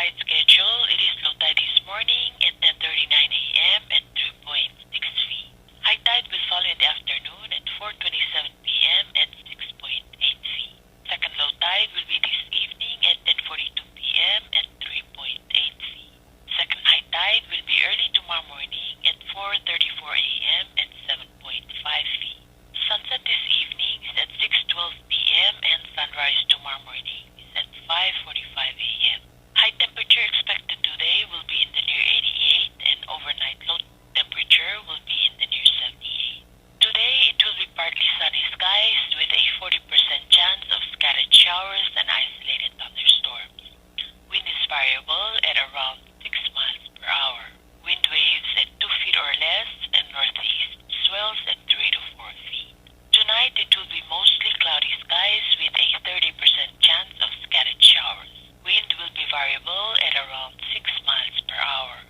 tide schedule, it is low tide this morning at 10:39 a.m. at 3.6 feet. High tide will follow in the afternoon at 4:27 p.m. at 6.8 feet. Second low tide will be this evening at 10:42 p.m. at 3.8 feet. Second high tide will be early tomorrow morning at 4:34 a.m. at 7.5 feet. Sunset this evening is at 6:12 p.m. and sunrise tomorrow morning is at 5:45 a.m. High temperature expected today will be in the near 88 and overnight low temperature will be in the near 78. Today it will be partly sunny skies with a 40% chance of scattered showers and isolated thunderstorms. Wind is variable at around 6 miles per hour. Wind waves at 2 feet or less and northeast swells at 3 to 4 feet. Tonight it will be mostly cloudy skies with a 30% chance of scattered showers. Wind will be variable at around 6 miles per hour.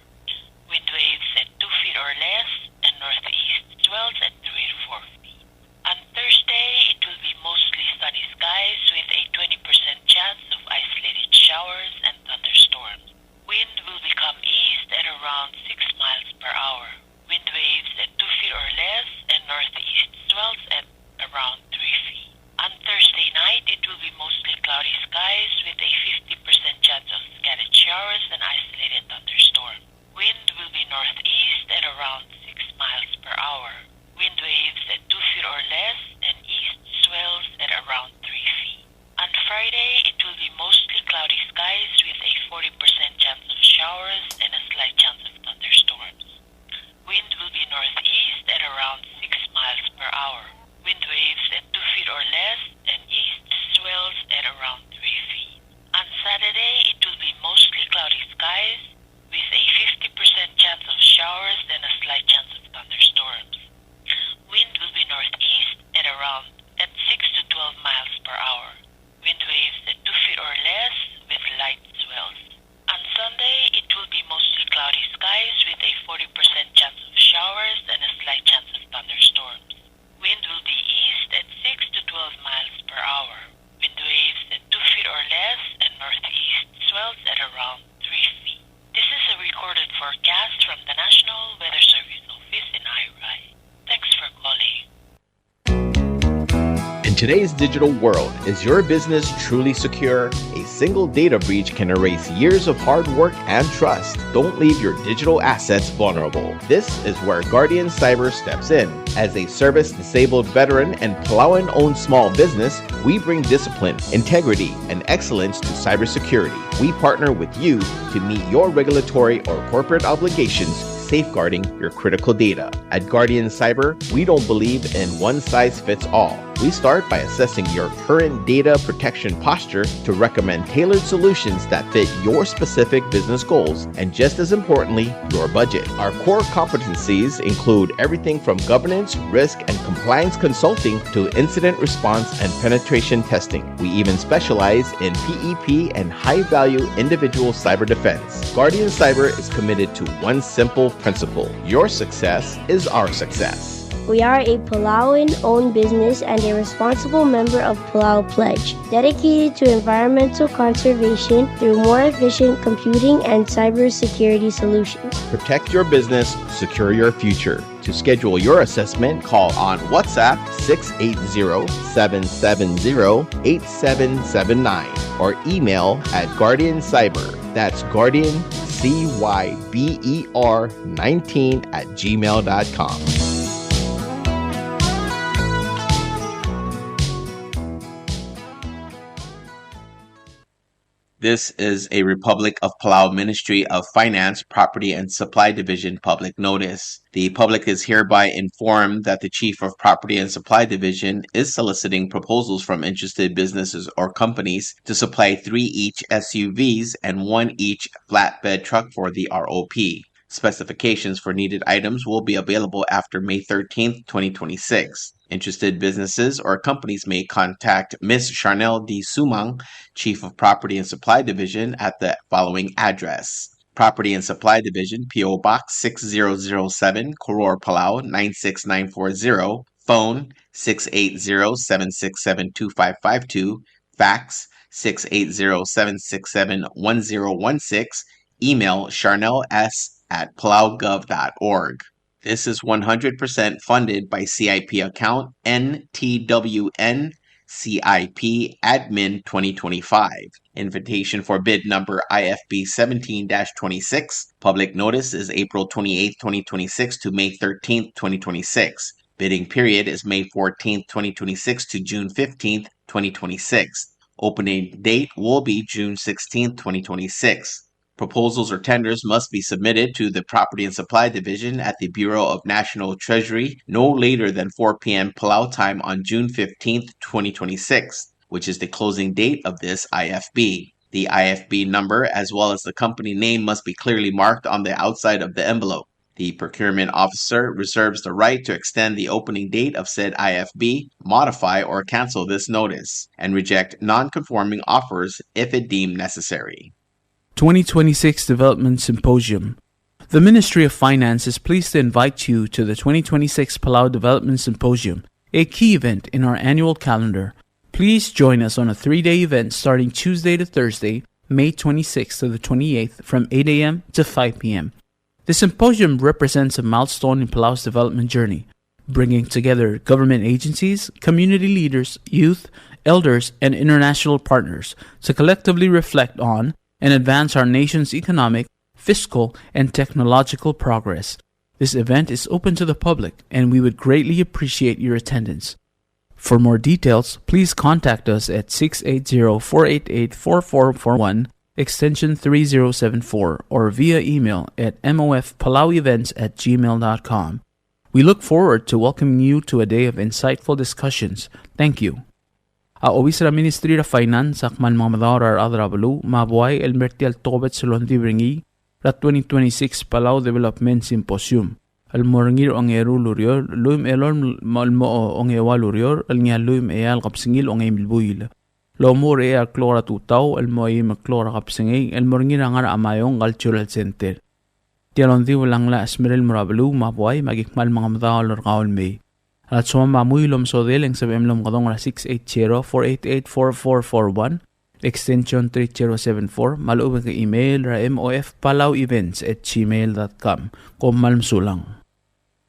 Wind waves at 2 feet or less and northeast swells at 3 to 4 feet. On Thursday it will be mostly sunny skies with a 20% chance of isolated showers and thunderstorms. Wind will become east at around 6 miles per hour. Wind waves at 2 feet or less and northeast swells at around 3 feet. On Thursday night, it will be mostly cloudy skies with a 50% chance of scattered showers and isolated thunderstorms. Wind will be northeast at around 6 miles per hour. Wind waves at 2 feet or less and east swells at around 3 feet. On Friday, it will be mostly cloudy skies with a 40% chance of showers and a slight chance of thunderstorms. Wind will be northeast at around 6 miles per hour. Wind waves at 2 feet or less and east swells at around 3 feet. On Saturday, it will be mostly cloudy skies with a 50% chance of showers and a slight chance of thunderstorms. Wind will be northeast at 6 to 12 miles per hour. Wind waves at 2 feet or less with light swells. On Sunday, it will be mostly cloudy skies with a 40% chance of showers and a slight chance of thunderstorms. Wind will be east at 6 to 12 miles per hour. Wind waves at 2 feet or less and northeast swells at around 3 feet. This is a recorded forecast from the National Weather Service Office in Irai. Thanks for calling. In today's digital world, is your business truly secure? A single data breach can erase years of hard work and trust. Don't leave your digital assets vulnerable. This is where Guardian Cyber steps in. As a service-disabled veteran and Palauan-owned small business, we bring discipline, integrity, and excellence to cybersecurity. We partner with you to meet your regulatory or corporate obligations, safeguarding your critical data. At Guardian Cyber, we don't believe in one-size-fits-all. We start by assessing your current data protection posture to recommend tailored solutions that fit your specific business goals and, just as importantly, your budget. Our core competencies include everything from governance, risk, and compliance consulting to incident response and penetration testing. We even specialize in PEP and high-value individual cyber defense. Guardian Cyber is committed to one simple principle: your success is our success. We are a Palauan-owned business and a responsible member of Palau Pledge, dedicated to environmental conservation through more efficient computing and cybersecurity solutions. Protect your business, secure your future. To schedule your assessment, call on WhatsApp 680-770-8779 or email at Guardian Cyber. That's Guardian, CYBER 19@gmail.com. This is a Republic of Palau Ministry of Finance, Property and Supply Division public notice. The public is hereby informed that the Chief of Property and Supply Division is soliciting proposals from interested businesses or companies to supply 3 each SUVs and 1 each flatbed truck for the ROP. Specifications for needed items will be available after May 13th, 2026. Interested businesses or companies may contact Ms. Charnel D. Sumang, Chief of Property and Supply Division, at the following address: Property and Supply Division, P.O. Box 6007, Koror, Palau 96940, phone 680-767-2552, fax 680-767-1016. Email charnels@palaugov.org. This is 100% funded by CIP account NTWN CIP Admin 2025. Invitation for bid number IFB 17-26. Public notice is April 28, 2026 to May 13, 2026. Bidding period is May 14, 2026 to June 15, 2026. Opening date will be June 16, 2026. Proposals or tenders must be submitted to the Property and Supply Division at the Bureau of National Treasury no later than 4 p.m. Palau time on June 15, 2026, which is the closing date of this IFB. The IFB number as well as the company name must be clearly marked on the outside of the envelope. The procurement officer reserves the right to extend the opening date of said IFB, modify or cancel this notice, and reject non-conforming offers if it deemed necessary. 2026 Development Symposium. The Ministry of Finance is pleased to invite you to the 2026 Palau Development Symposium, a key event in our annual calendar. Please join us on a 3-day event starting Tuesday to Thursday, May 26th to the 28th from 8 a.m. to 5 p.m. The symposium represents a milestone in Palau's development journey, bringing together government agencies, community leaders, youth, elders, and international partners to collectively reflect on and advance our nation's economic, fiscal, and technological progress. This event is open to the public, and we would greatly appreciate your attendance. For more details, please contact us at 680-488-4441, extension 3074, or via email at mofpalauevents@gmail.com. We look forward to welcoming you to a day of insightful discussions. Thank you. Awis ra Ministry of Finance akman mga madawar adrabalu mabuhay elmerti altobet salonti bringi ra 2026 Palau Development Symposium. Almorngir ang erulurior luim elon malmo ang ewalurior alnya luim eal kapsingil ang emilbuil. Lomor e klora tutaw almoy maklora kapsingil elmorngir ang amayong cultural center. Tialonti walang la asmerel murabalu mabuhay magikmal mga madawar kaol may. At sumamamuy lomsodel sa BM kadong na 680-488-4441, extension 3074, maluubang ka email ra mofpalauevents@gmail.com. Kung malmsulang.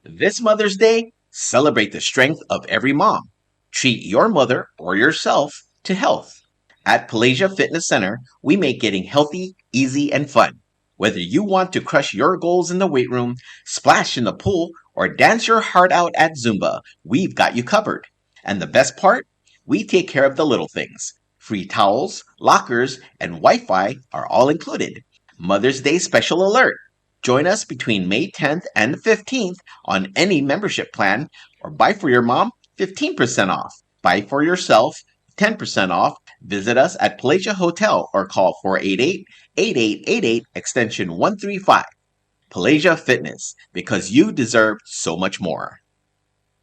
This Mother's Day, celebrate the strength of every mom. Treat your mother or yourself to health. At Palasia Fitness Center, we make getting healthy, easy, and fun. Whether you want to crush your goals in the weight room, splash in the pool, or dance your heart out at Zumba, we've got you covered. And the best part? We take care of the little things. Free towels, lockers, and Wi-Fi are all included. Mother's Day special alert. Join us between May 10th and 15th on any membership plan, or buy for your mom, 15% off. Buy for yourself, 10% off. Visit us at Palasia Hotel or call 488-8888 extension 135. Palasia Fitness, because you deserve so much more.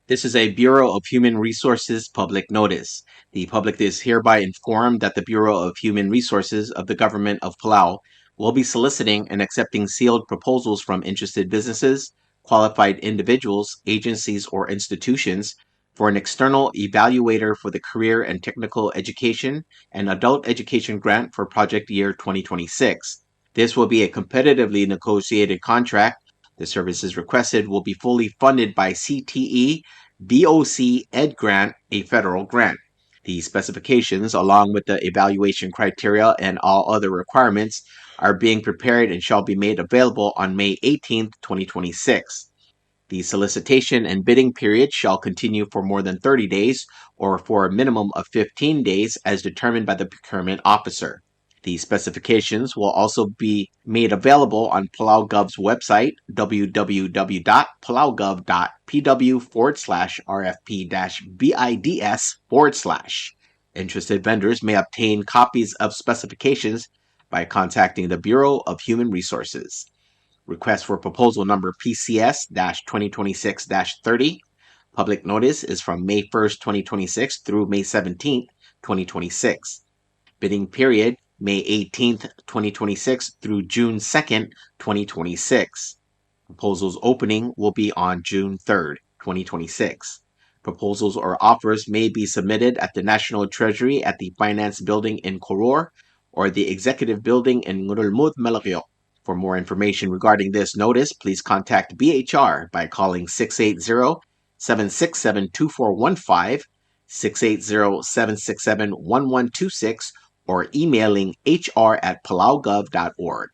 This is a Bureau of Human Resources public notice. The public is hereby informed that the Bureau of Human Resources of the Government of Palau will be soliciting and accepting sealed proposals from interested businesses, qualified individuals, agencies, or institutions for an external evaluator for the Career and Technical Education and Adult Education Grant for project year 2026. This will be a competitively negotiated contract. The services requested will be fully funded by CTE, BOC Ed Grant, a federal grant. The specifications, along with the evaluation criteria and all other requirements, are being prepared and shall be made available on May 18, 2026. The solicitation and bidding period shall continue for more than 30 days or for a minimum of 15 days as determined by the procurement officer. The specifications will also be made available on PalauGov's website, www.palaugov.pw/RFP-BIDS/. Interested vendors may obtain copies of specifications by contacting the Bureau of Human Resources. Request for proposal number PCS-2026-30. Public notice is from May 1st, 2026 through May 17th, 2026. Bidding period May 18th, 2026 through June 2nd, 2026. Proposals opening will be on June 3rd, 2026. Proposals or offers may be submitted at the National Treasury at the Finance Building in Koror or the Executive Building in Ngurulmud, Malakiok. For more information regarding this notice, please contact BHR by calling 680-767-2415, 680-767-1126, or emailing hr@palaugov.org.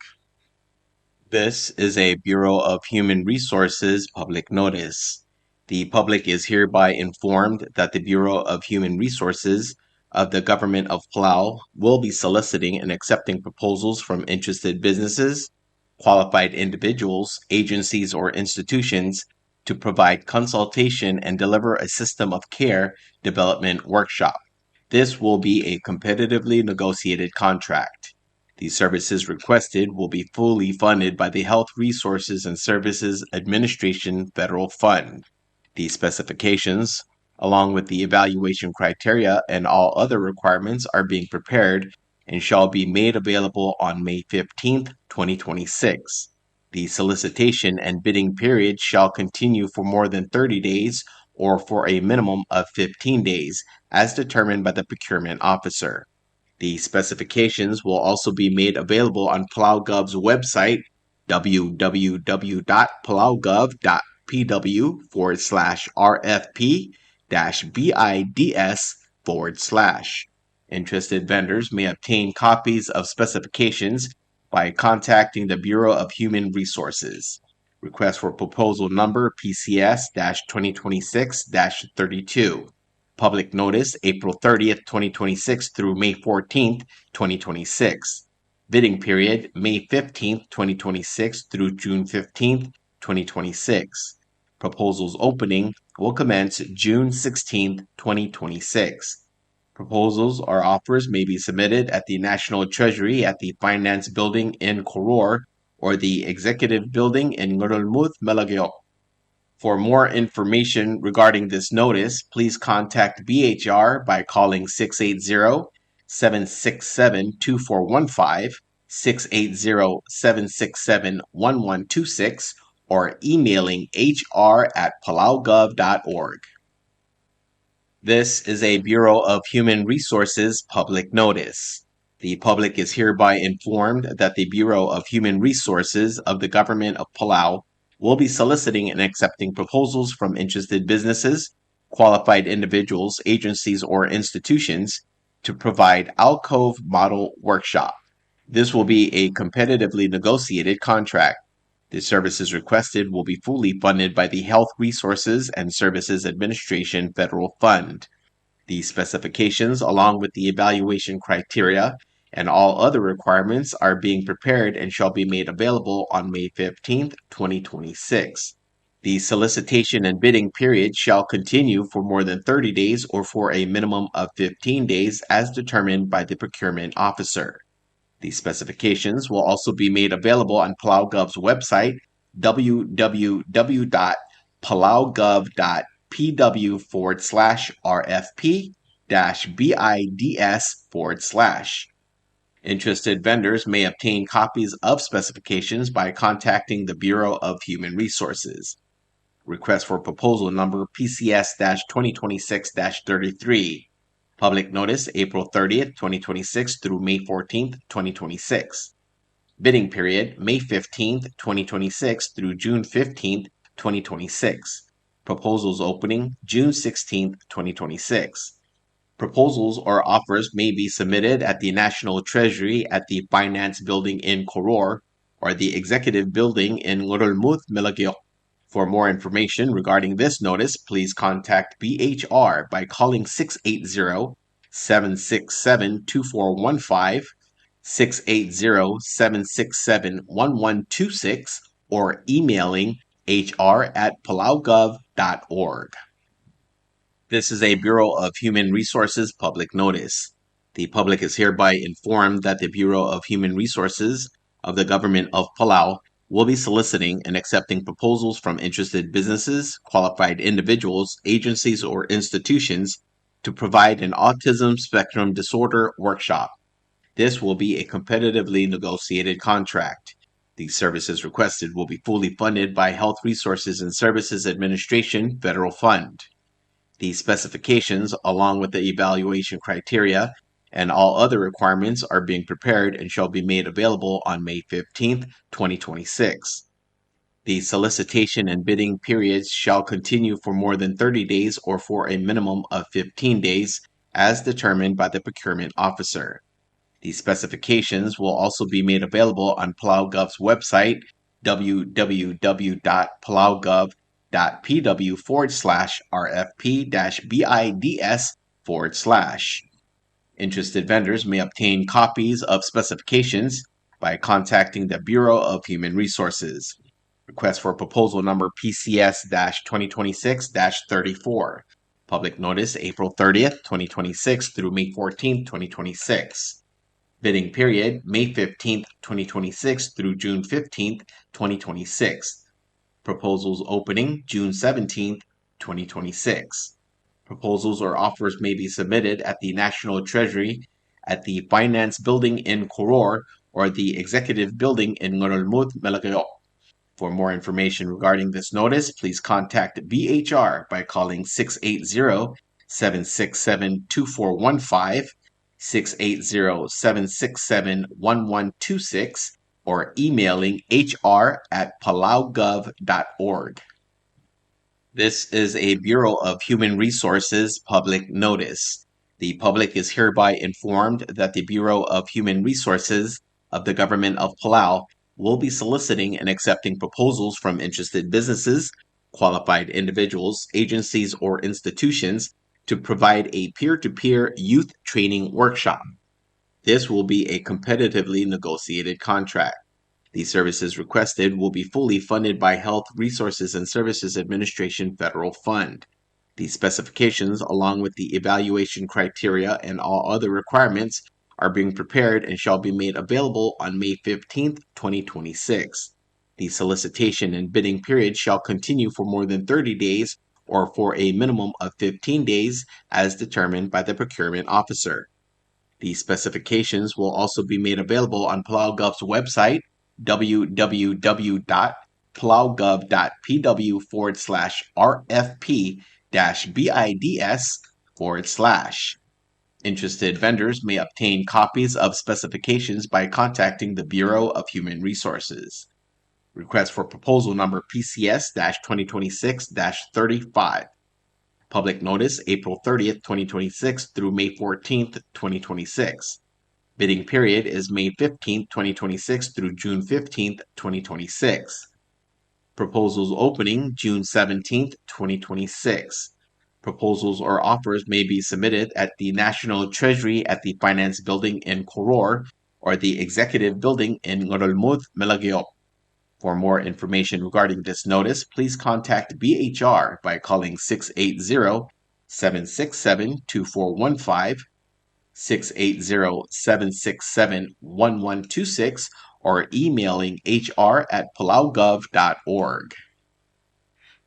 This is a Bureau of Human Resources public notice. The public is hereby informed that the Bureau of Human Resources of the Government of Palau will be soliciting and accepting proposals from interested businesses, qualified individuals, agencies, or institutions to provide consultation and deliver a system of care development workshop. This will be a competitively negotiated contract. The services requested will be fully funded by the Health Resources and Services Administration Federal Fund. The specifications, along with the evaluation criteria and all other requirements, are being prepared and shall be made available on May 15, 2026. The solicitation and bidding period shall continue for more than 30 days or for a minimum of 15 days, as determined by the procurement officer. The specifications will also be made available on PalauGov's website, www.palaugov.pw/RFP-BIDS/. Interested vendors may obtain copies of specifications by contacting the Bureau of Human Resources. Request for proposal number PCS-2026-32. Public notice April 30th, 2026 through May 14th, 2026. Bidding period May 15th, 2026 through June 15th, 2026. Proposals opening will commence June 16th, 2026. Proposals or offers may be submitted at the National Treasury at the Finance Building in Koror or the Executive Building in Ngurulmud, Malakiok. For more information regarding this notice, please contact BHR by calling 680-767-2415, 680-767-1126, or emailing hr@palaugov.org. This is a Bureau of Human Resources public notice. The public is hereby informed that the Bureau of Human Resources of the Government of Palau will be soliciting and accepting proposals from interested businesses, qualified individuals, agencies, or institutions to provide alcove model workshop. This will be a competitively negotiated contract. The services requested will be fully funded by the Health Resources and Services Administration Federal Fund. The specifications, along with the evaluation criteria and all other requirements, are being prepared and shall be made available on May 15th, 2026. The solicitation and bidding period shall continue for more than 30 days or for a minimum of 15 days as determined by the procurement officer. The specifications will also be made available on PalauGov's website, www.palaugov.pw/RFP-BIDS/. Interested vendors may obtain copies of specifications by contacting the Bureau of Human Resources. Request for proposal number PCS-2026-33. Public notice April 30th, 2026 through May 14th, 2026. Bidding period May 15th, 2026 through June 15th, 2026. Proposals opening June 16th, 2026. Proposals or offers may be submitted at the National Treasury at the Finance Building in Koror or the Executive Building in Ngurulmud, Malakiok. For more information regarding this notice, please contact BHR by calling 680-767-2415, 680-767-1126, or emailing hr@palaugov.org. This is a Bureau of Human Resources public notice. The public is hereby informed that the Bureau of Human Resources of the Government of Palau will be soliciting and accepting proposals from interested businesses, qualified individuals, agencies, or institutions to provide an autism spectrum disorder workshop. This will be a competitively negotiated contract. The services requested will be fully funded by Health Resources and Services Administration Federal Fund. The specifications, along with the evaluation criteria and all other requirements, are being prepared and shall be made available on May 15th, 2026. The solicitation and bidding periods shall continue for more than 30 days or for a minimum of 15 days, as determined by the procurement officer. These specifications will also be made available on PalauGov's website, www.palaugov.pw/RFP-BIDS/. Interested vendors may obtain copies of specifications by contacting the Bureau of Human Resources. Request for proposal number PCS-2026-34. Public notice April 30th, 2026 through May 14th, 2026. Bidding period May 15th, 2026 through June 15th, 2026. Proposals opening June 17th, 2026. Proposals or offers may be submitted at the National Treasury, at the Finance Building in Koror, or the Executive Building in Ngorolmut, Malagayo. For more information regarding this notice, please contact BHR by calling 680-767-2415, 680-767-1126, or emailing hr@palaugov.org. This is a Bureau of Human Resources public notice. The public is hereby informed that the Bureau of Human Resources of the Government of Palau will be soliciting and accepting proposals from interested businesses, qualified individuals, agencies, or institutions to provide a peer-to-peer youth training workshop. This will be a competitively negotiated contract. The services requested will be fully funded by Health Resources and Services Administration Federal Fund. The specifications, along with the evaluation criteria and all other requirements, are being prepared and shall be made available on May 15th, 2026. The solicitation and bidding period shall continue for more than 30 days or for a minimum of 15 days, as determined by the procurement officer. The specifications will also be made available on PalauGov's website, www.palaugov.pw/RFP-BIDS/. Interested vendors may obtain copies of specifications by contacting the Bureau of Human Resources. Request for proposal number PCS-2026-35. Public notice April 30th, 2026 through May 14th, 2026. Bidding period is May 15th, 2026 through June 15th, 2026. Proposals opening June 17th, 2026. Proposals or offers may be submitted at the National Treasury at the Finance Building in Koror or the Executive Building in Ngorolmut, Malagayo. For more information regarding this notice, please contact BHR by calling 680-767-2415, 680-767-1126, or emailing hr@palaugov.org.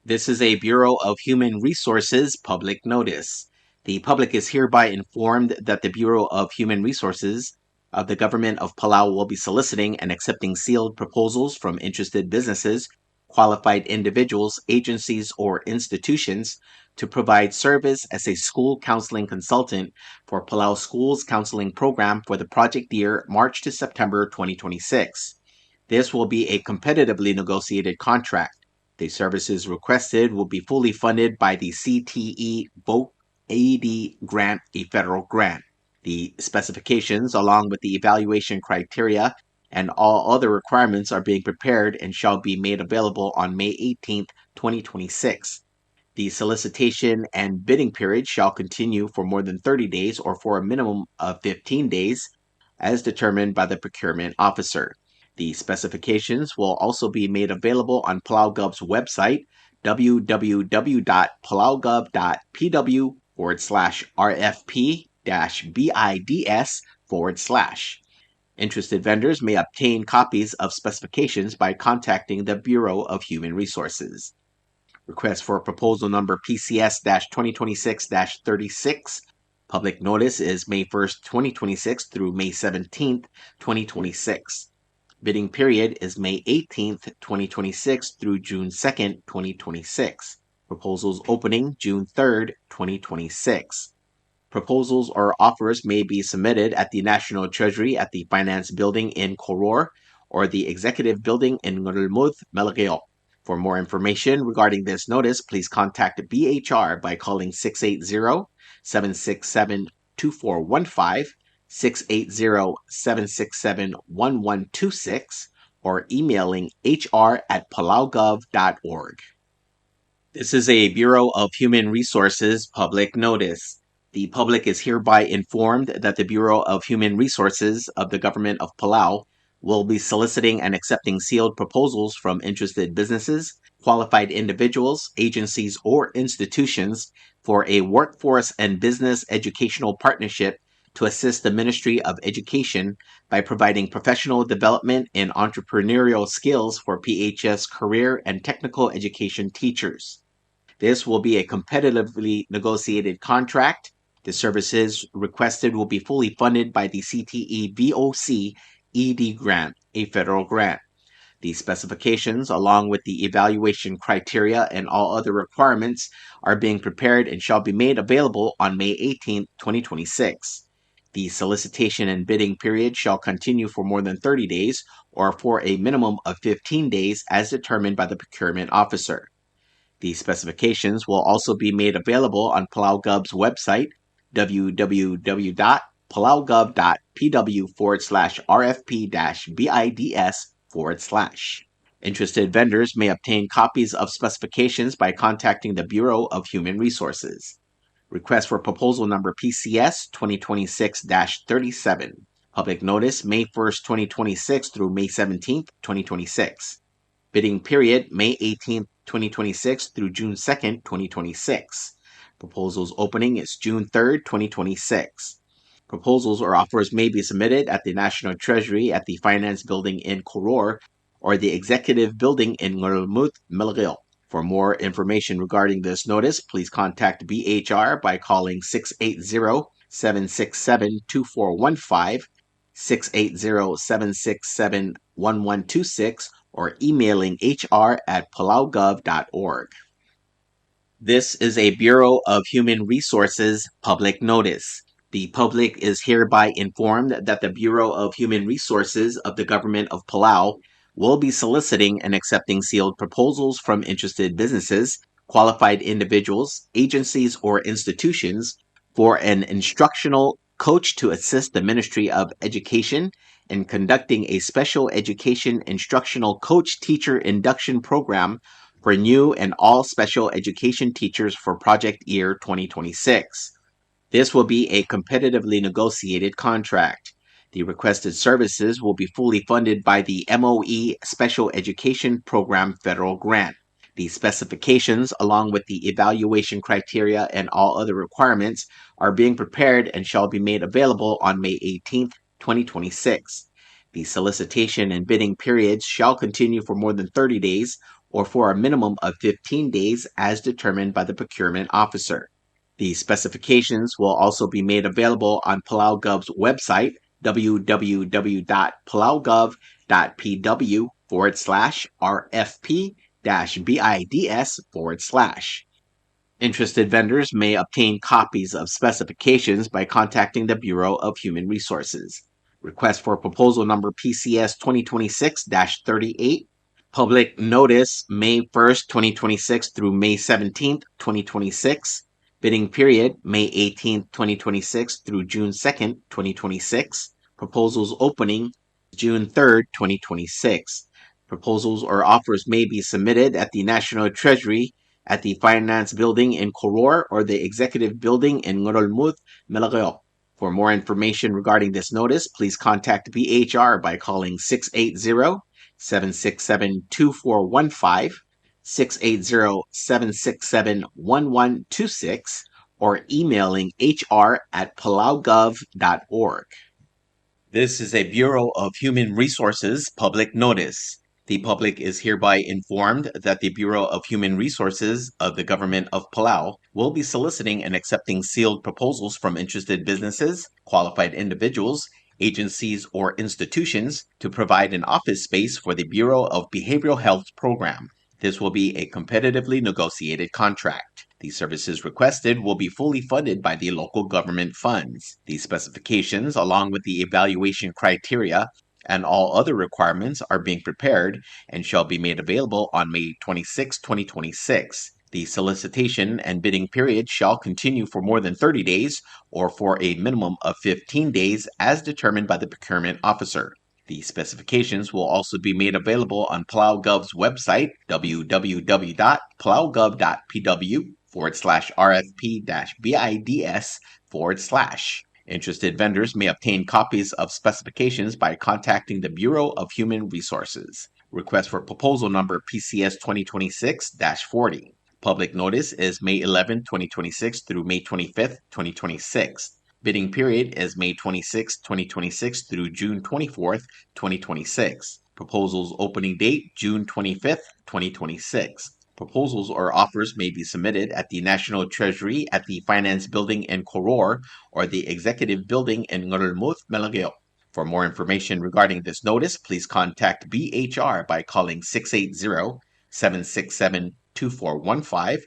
This is a Bureau of Human Resources public notice. The public is hereby informed that the Bureau of Human Resources of the Government of Palau will be soliciting and accepting sealed proposals from interested businesses, qualified individuals, agencies, or institutions to provide service as a school counseling consultant for Palau Schools Counseling Program for the project year March to September 2026. This will be a competitively negotiated contract. The services requested will be fully funded by the CTE VOC AD grant, a federal grant. The specifications, along with the evaluation criteria and all other requirements, are being prepared and shall be made available on May 18th, 2026. The solicitation and bidding period shall continue for more than 30 days or for a minimum of 15 days, as determined by the procurement officer. The specifications will also be made available on PalauGov's website, www.palaugov.pw/RFP-BIDS/. Interested vendors may obtain copies of specifications by contacting the Bureau of Human Resources. Request for proposal number PCS-2026-36. Public notice is May 1st, 2026 through May 17th, 2026. Bidding period is May 18th, 2026 through June 2nd, 2026. Proposals opening June 3rd, 2026. Proposals or offers may be submitted at the National Treasury at the Finance Building in Koror or the Executive Building in Ngurulmud, Melageo. For more information regarding this notice, please contact BHR by calling 680-767-2415, 680-767-1126, or emailing hr@palaugov.org. This is a Bureau of Human Resources public notice. The public is hereby informed that the Bureau of Human Resources of the Government of Palau will be soliciting and accepting sealed proposals from interested businesses, qualified individuals, agencies, or institutions for a workforce and business educational partnership to assist the Ministry of Education by providing professional development and entrepreneurial skills for PHS career and technical education teachers. This will be a competitively negotiated contract. The services requested will be fully funded by the CTE VOC ED grant, a federal grant. The specifications, along with the evaluation criteria and all other requirements, are being prepared and shall be made available on May 18, 2026. The solicitation and bidding period shall continue for more than 30 days or for a minimum of 15 days as determined by the procurement officer. The specifications will also be made available on PalauGov's website, www.palaugov.pw/RFP-BIDS/. Interested vendors may obtain copies of specifications by contacting the Bureau of Human Resources. Request for proposal number PCS 2026-37. Public notice May 1st, 2026 through May 17th, 2026. Bidding period May 18th, 2026 through June 2nd, 2026. Proposals opening is June 3rd, 2026. Proposals or offers may be submitted at the National Treasury at the Finance Building in Koror or the Executive Building in Ngurulmud, Melageo. For more information regarding this notice, please contact BHR by calling 680-767-2415, 680-767-1126, or emailing hr@palaugov.org. This is a Bureau of Human Resources public notice. The public is hereby informed that the Bureau of Human Resources of the Government of Palau will be soliciting and accepting sealed proposals from interested businesses, qualified individuals, agencies, or institutions for an instructional coach to assist the Ministry of Education in conducting a special education instructional coach teacher induction program for new and all special education teachers for project year 2026. This will be a competitively negotiated contract. The requested services will be fully funded by the MOE Special Education Program federal grant. The specifications, along with the evaluation criteria and all other requirements, are being prepared and shall be made available on May 18th, 2026. The solicitation and bidding periods shall continue for more than 30 days or for a minimum of 15 days as determined by the procurement officer. The specifications will also be made available on PalauGov's website, www.palaugov.pw/RFP-BIDS/. Interested vendors may obtain copies of specifications by contacting the Bureau of Human Resources. Request for proposal number PCS 2026-38. Public notice May 1st, 2026 through May 17th, 2026. Bidding period May 18th, 2026 through June 2nd, 2026. Proposals opening June 3rd, 2026. Proposals or offers may be submitted at the National Treasury at the Finance Building in Koror or the Executive Building in Ngurulmud, Melageo. For more information regarding this notice, please contact BHR by calling 680-767-2415, 680-767-1126, or emailing hr@palaugov.org. This is a Bureau of Human Resources public notice. The public is hereby informed that the Bureau of Human Resources of the Government of Palau will be soliciting and accepting sealed proposals from interested businesses, qualified individuals, agencies, or institutions to provide an office space for the Bureau of Behavioral Health program. This will be a competitively negotiated contract. The services requested will be fully funded by the local government funds. The specifications, along with the evaluation criteria and all other requirements, are being prepared and shall be made available on May 26, 2026. The solicitation and bidding period shall continue for more than 30 days or for a minimum of 15 days as determined by the procurement officer. The specifications will also be made available on Palau Gov's website, www.palaugov.pw/RFP-BIDS/. Interested vendors may obtain copies of specifications by contacting the Bureau of Human Resources. Request for proposal number PCS 2026-40. Public notice is May 11, 2026 through May 25, 2026. Bidding period is May 26, 2026 through June 24, 2026. Proposals opening date June 25, 2026. Proposals or offers may be submitted at the National Treasury at the Finance Building in Koror or the Executive Building in Ngurulmuth, Melageo. For more information regarding this notice, please contact BHR by calling 680-767-2415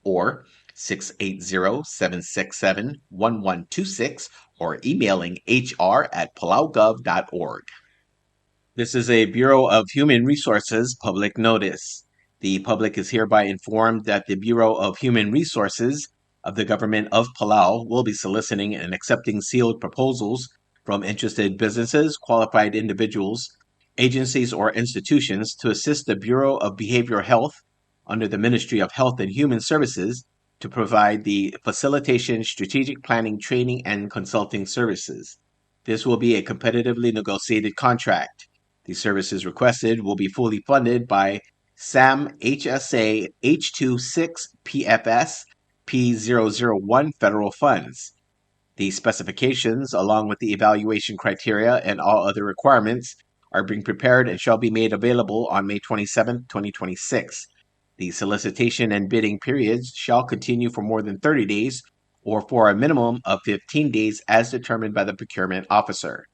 or 680-767-1126 or emailing hr@palaugov.org. This is a Bureau of Human Resources public notice. The public is hereby informed that the Bureau of Human Resources of the Government of Palau will be soliciting and accepting sealed proposals from interested businesses, qualified individuals, agencies, or institutions to assist the Bureau of Behavioral Health under the Ministry of Health and Human Services to provide the facilitation, strategic planning, training, and consulting services. This will be a competitively negotiated contract. The services requested will be fully funded by SAM HSA H26 PFS P001 federal funds. The specifications, along with the evaluation criteria and all other requirements, are being prepared and shall be made available on May 27, 2026. The solicitation and bidding periods shall continue for more than 30 days or for a minimum of 15 days as determined by the procurement officer.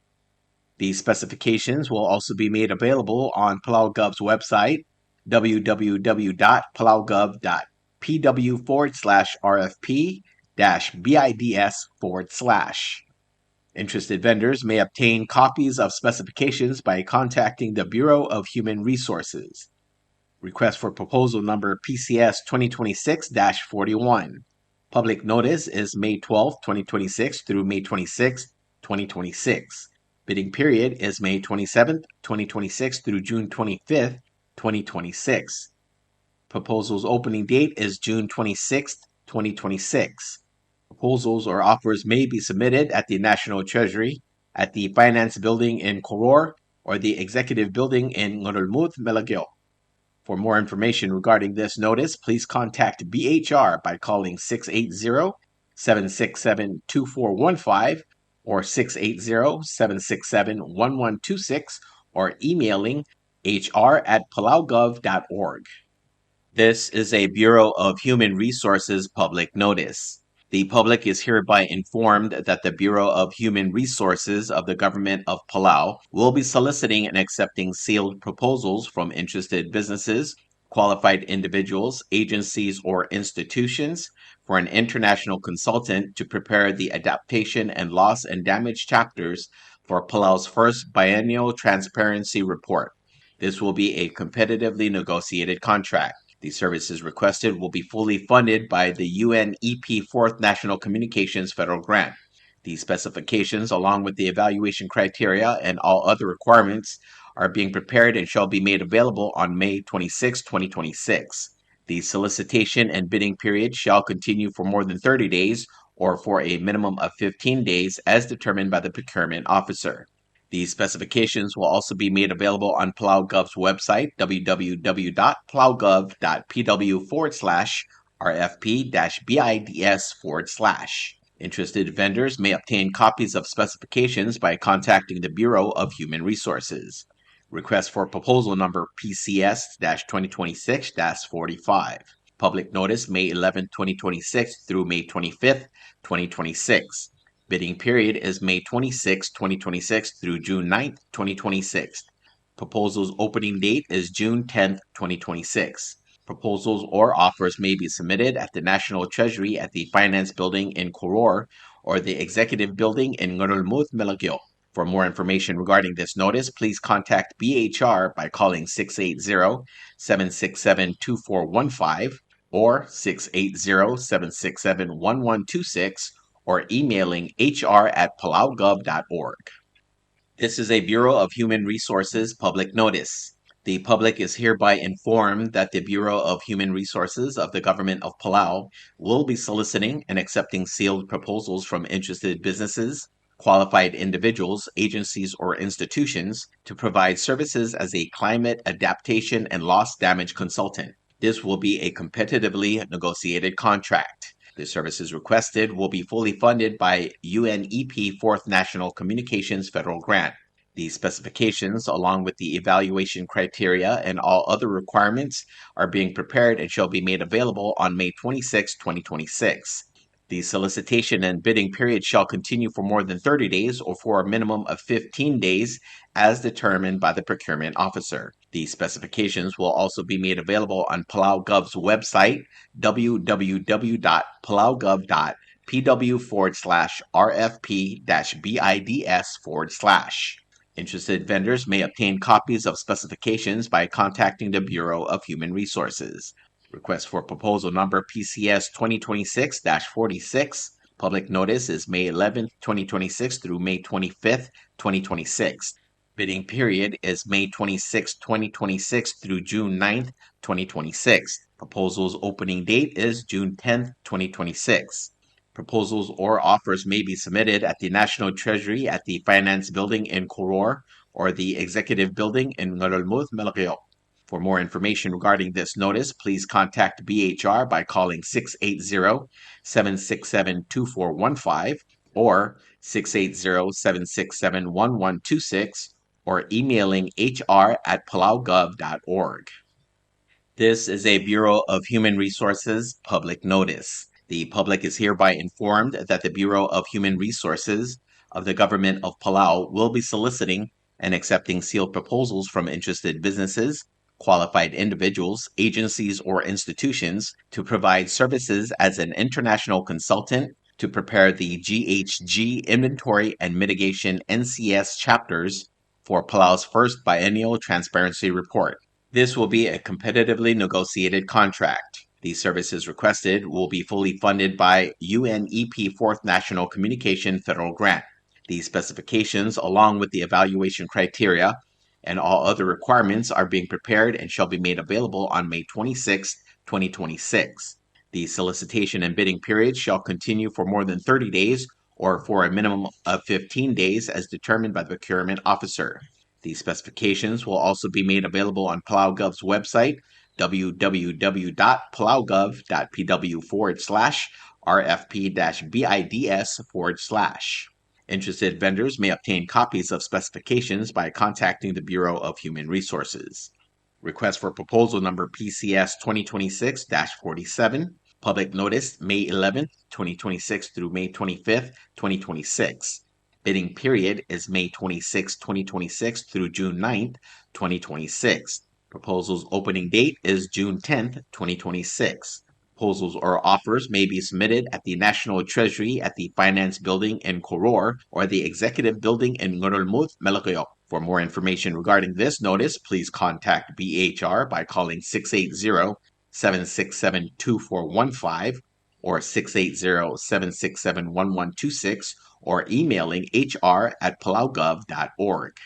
The specifications will also be made available on Palau Gov's website, www.palaugov.pw/RFP-BIDS/. Interested vendors may obtain copies of specifications by contacting the Bureau of Human Resources. Request for proposal number PCS 2026-41. Public notice is May 12, 2026 through May 26, 2026. Bidding period is May 27, 2026 through June 25, 2026. Proposals opening date is June 26, 2026. Proposals or offers may be submitted at the National Treasury, at the Finance Building in Koror, or the Executive Building in Ngurulmuth, Melageo. For more information regarding this notice, please contact BHR by calling 680-767-2415 or 680-767-1126 or emailing hr@palaugov.org. This is a Bureau of Human Resources public notice. The public is hereby informed that the Bureau of Human Resources of the Government of Palau will be soliciting and accepting sealed proposals from interested businesses, qualified individuals, agencies, or institutions for an international consultant to prepare the adaptation and loss and damage chapters for Palau's first biennial transparency report. This will be a competitively negotiated contract. The services requested will be fully funded by the UNEP 4th National Communications Federal Grant. The specifications, along with the evaluation criteria and all other requirements, are being prepared and shall be made available on May 26, 2026. The solicitation and bidding period shall continue for more than 30 days or for a minimum of 15 days as determined by the procurement officer. These specifications will also be made available on Palau Gov's website, www.palaugov.pw/RFP-BIDS/. Interested vendors may obtain copies of specifications by contacting the Bureau of Human Resources. Request for proposal number PCS-2026-45. Public notice May 11, 2026 through May 25, 2026. Bidding period is May 26, 2026 through June 9, 2026. Proposals opening date is June 10, 2026. Proposals or offers may be submitted at the National Treasury at the Finance Building in Koror or the Executive Building in Ngurulmut, Melagyo. For more information regarding this notice, please contact BHR by calling 680-767-2415 or 680-767-1126 or emailing hr@palaugov.org. This is a Bureau of Human Resources public notice. The public is hereby informed that the Bureau of Human Resources of the Government of Palau will be soliciting and accepting sealed proposals from interested businesses, qualified individuals, agencies, or institutions to provide services as a climate adaptation and loss damage consultant. This will be a competitively negotiated contract. The services requested will be fully funded by UNEP 4th National Communications Federal Grant. The specifications, along with the evaluation criteria and all other requirements, are being prepared and shall be made available on May 26, 2026. The solicitation and bidding period shall continue for more than 30 days or for a minimum of 15 days as determined by the procurement officer. The specifications will also be made available on Palau Gov's website, www.palaugov.pw/RFP-BIDS/. Interested vendors may obtain copies of specifications by contacting the Bureau of Human Resources. Request for proposal number PCS 2026-46. Public notice is May 11, 2026 through May 25, 2026. Bidding period is May 26, 2026 through June 9, 2026. Proposals opening date is June 10, 2026. Proposals or offers may be submitted at the National Treasury at the Finance Building in Koror or the Executive Building in Ngurulmut, Melagyo. For more information regarding this notice, please contact BHR by calling 680-767-2415 or 680-767-1126 or emailing hr@palaugov.org. This is a Bureau of Human Resources public notice. The public is hereby informed that the Bureau of Human Resources of the Government of Palau will be soliciting and accepting sealed proposals from interested businesses, qualified individuals, agencies, or institutions to provide services as an international consultant to prepare the GHG Inventory and Mitigation NCS chapters for Palau's first biennial transparency report. This will be a competitively negotiated contract. The services requested will be fully funded by UNEP 4th National Communication Federal Grant. The specifications, along with the evaluation criteria and all other requirements, are being prepared and shall be made available on May 26, 2026. The solicitation and bidding period shall continue for more than 30 days or for a minimum of 15 days as determined by the procurement officer. The specifications will also be made available on Palau Gov's website, www.palaugov.pw/RFP-BIDS/. Interested vendors may obtain copies of specifications by contacting the Bureau of Human Resources. Request for proposal number PCS 2026-47. Public notice May 11, 2026 through May 25, 2026. Bidding period is May 26, 2026 through June 9, 2026. Proposals opening date is June 10, 2026. Proposals or offers may be submitted at the National Treasury at the Finance Building in Koror or the Executive Building in Ngurulmut, Melagyo. For more information regarding this notice, please contact BHR by calling 680-767-2415 or 680-767-1126 or emailing hr@palaugov.org.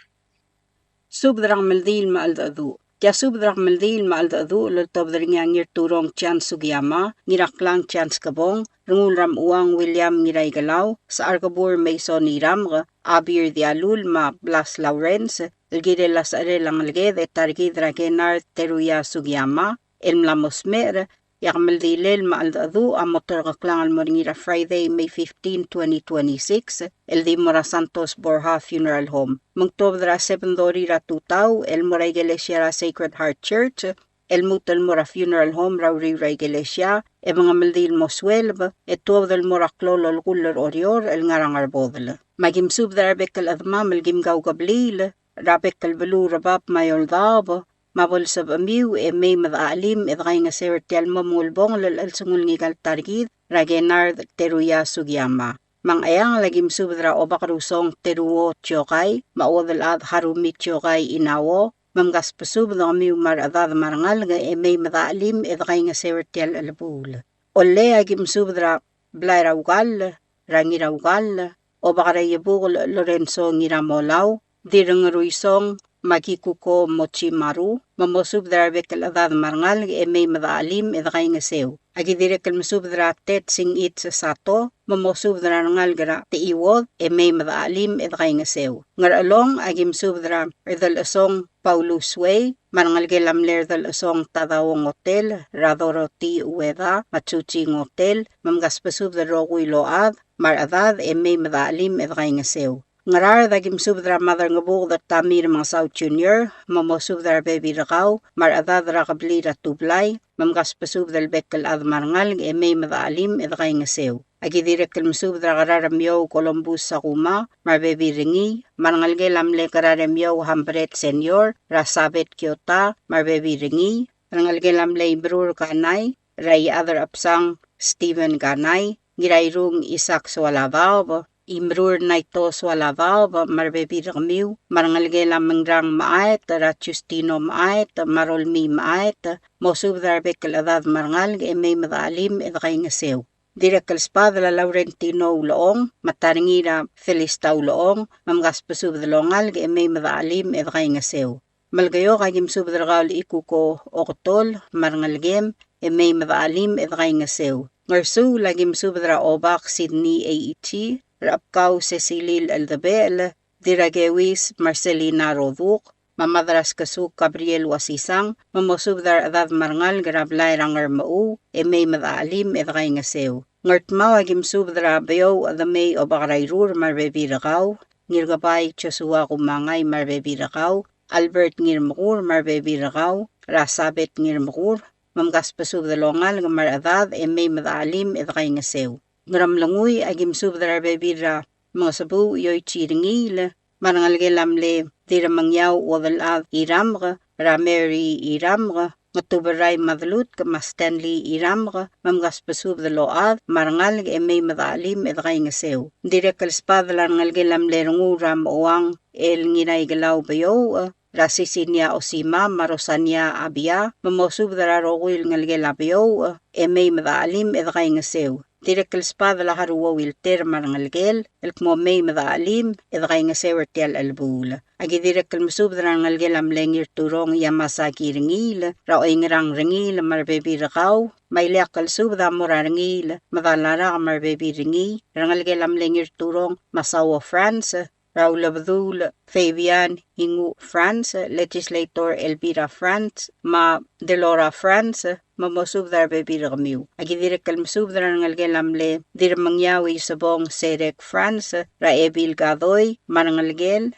Subdrang Maldil Maldadu. Jasubdrang Maldil Maldadu lultobdringa ngir turong Chan Sugiyama, ngiraklang Chan Skabong, rungulram uang William Ngiray Galaw, sa Argabur Mason Niram, Abir Dialul Ma Blas Lawrence, Ilgide Las Arelang Lgede Targidra Kennard Teruya Sugiyama, Elmlamosmer, Yakmaldilel Maldadu, a motor kaklang almoringira Friday, May 15, 2026, El Dimora Santos Borja Funeral Home. Mungtobdra 7 Dorira Tutau, El Mora Iglesia Sacred Heart Church, El Mutal Mora Funeral Home, Raurira Iglesia, e mga Maldil Moswelb, et Tobdel Mora Clolo Guller Orior, El Ngarangar Bodle. Magimsub the Rabekal Admam, El Gimgau Gablil, Rabekal Velu Rabab Mayoldab, mabol sab amiu may madaalim edray nga sertial mamulbong lalal sungul ngigal targid ra Kennard teruya Sugiyama. Mang ayang lagim subdra obakarusong teruo tiyokay, maodal at harumit tiyokay inawo, mamgas pasub na amiu maradad marangal nga may madaalim edray nga sertial alabul. Ole agim subdra blay rawgal, rangi rawgal, obakarayabukol Lorenzo ngiramolaw, dirang ruisong makikuko mochimaru, mamosub darbe kaladad marangal may madaalim edray nga sew. Agi direkal masub dra tet sing it sa sato, mamosub dra ngal gara tiiwod may madaalim edray nga sew. Ngar along agi masub dra edal asong Paulus Way, marangal gelamler dal asong Tadawong Hotel, Radoroti Ueda, Machuching Hotel, mamgaspasub dra rokuy load, maradad may madaalim edray nga sew. Ngarar dagim subdra mother nga buk da tamir mga South Junior, mamosubdra baby rakaw, maradad rakabli da tublay, mamgaspasub dal bekal ad marangal may madaalim edray nga sew. Agi direkal masubdra kararamyaw Columbus sa kuma, mar baby ringi, marangal lamle kararamyaw Hambret Senior, rasabet Kyota, mar baby ringi, marangal lamle Brur Kanay, ray other apsang Stephen Kanay, girayrung Isak Swalavaw, imrur na ito swalavaw, marbebi ramiw, marangalge lamang rang maayat, ratustino maayat, marolmi maayat, mosubdar bekaladad marangalge may madaalim edray nga sew. Direkal spad la Laurentino uloong, mataringira Felista uloong, mamgaspasub dalongal may madaalim edray nga sew. Malgayo kagim subdragal ikuko oktol, marangalgem, may madaalim edray nga sew. Ngarsu lagim subdra obak Sydney AET, Rapkaw Cecilil Aldabel, Diragewis Marcelina Roduk, Mamadras Kasuk Gabriel Wasisang, mamosubdar adad marangal garablay rangar mau, may madaalim edray nga sew. Ngartmaw agim subdra bayaw adamay o bakarayrur marbebirakaw, ngirgabay Joshua kumangay marbebirakaw, Albert ngirmakur marbebirakaw, Rasabet ngirmakur, mamgaspasub dalongal nga maradad may madaalim edray nga sew. Ngaramlanguy agim subdra bebira mga sabu yoy chiringil marangalge lamle dira mangyaw wadalad iramga rameri iramga ngatubaray madlut ka Stanley iramga mamgaspasub daload marangalge may madaalim edray nga sew. Direkal spadalan ngalge lamle runguram uwang el nginay galaw bayo rasisinya osima marosanya abia mamosub dara rowil ngalge labayo may madaalim edray nga sew. Direkal spad la haruwa wilter marangalgel, elkmo may madaalim, edray nga sewertial albul. Agi direkal masubdra ngalgel amlengir turong Yamasaki ringil, raoy ngrang ringil marbebi rakaw, may liakal subda mura ringil, madalara marbebi ringi, rangalgel amlengir turong Masawa France, Raul Abdul Fabian Hingu France, Legislator Elvira France, Ma Delora France, mamosubdar bebir kamiw. Agi direkal masubdar ngalgel amle, dirmangyawi sabong Serek France, Raebil Gadoy, marangalgel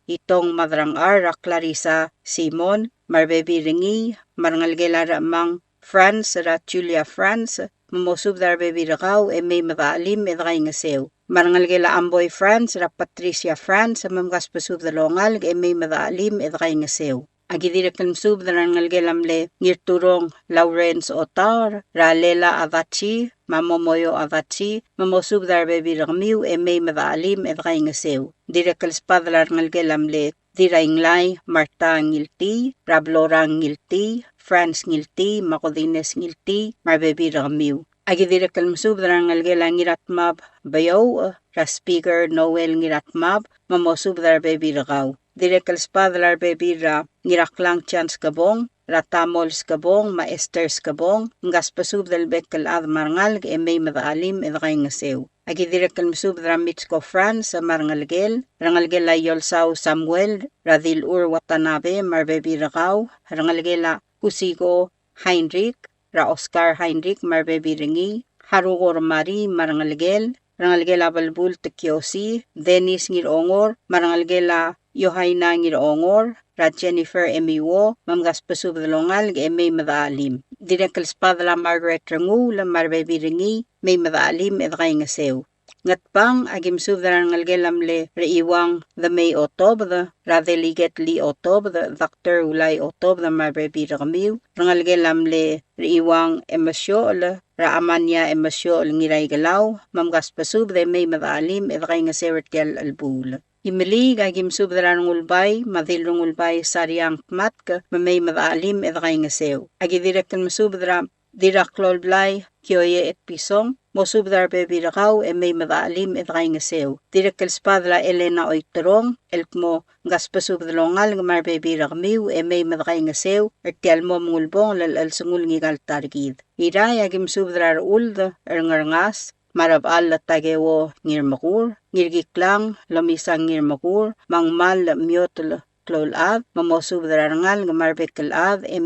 itong madrang ra Clarissa Simon, marbebi ringi, marangalgel ramang France ra Julia France, mamosubdar bebir kaw may madaalim edray nga sew. Marangalgela Amboy France, ra Patricia France, mamgaspasub dalongal may madaalim edray nga sew. Agi direkal masubdar ngalgelamle ngirturong Lawrence Otar, ra Lela Avachi, mamomoyo Avachi, mamosubdar bebir kamiw may madaalim edray nga sew. Direkal spadlar ngalgelamle dirainglay Marta Ngilti, Rablora Ngilti, France Ngilti, Macodines Ngilti, marbebir kamiw. Agi direkal masubdar ngalgela ngiratmab bayaw, ra Speaker Noel ngiratmab, mamosubdar bebir kaw. Direkal spadlar bebira ngiraklang chance kabong, ratamols kabong, maesters kabong, ngaspasub dal bekal ad marangal may madaalim edray nga sew. Agi direkal masubdra Mitsko France marangalgel, rangalgela Yolsaw Samuel, Radil Watanabe marbebira kaw, rangalgela Kusiko Heinrich, ra Oscar Heinrich marbebiringi, Harugor Mari marangalgel, rangalgela Balbul Tekyosi, Dennis Ngirongor, marangalgela Yohaina Ngirongor, ra Jennifer Emiwo, mamgaspasub dalongal may madaalim. Direkal spadla Margaret Rangul, marbebiringi, may madaalim edray nga sew. Ngatpang agim subdaran ngalgelam le reiwang the may otobda radeliget li otobda Dr. Ulay otobda marbebi ragmiu rangalgelam le reiwang emasyol raamanya emasyol ngiray galaw mamgas pasub de may madaalim edkay nga sewertial albul. Himilig agim subdaran ngulbay madilrong ulbay saryang matk mamay madaalim edkay nga sew. Agi direktan masubdra diraklolblay kyoye et pisong mosubdar bebi rakaw may madaalim edkay nga sew. Direkal spadla Elena oitrong elkmo gaspasubdalongal nga marbebi rakmiw may madakay nga sew ertial mo mungulbong lalal sungul ngigal targid. Iray agim subdrar uld ngas marabal tagewo ngirmakur ngirgiklang lamisang ngirmakur mangmal myotl klolad mamosubdarangal nga marbekal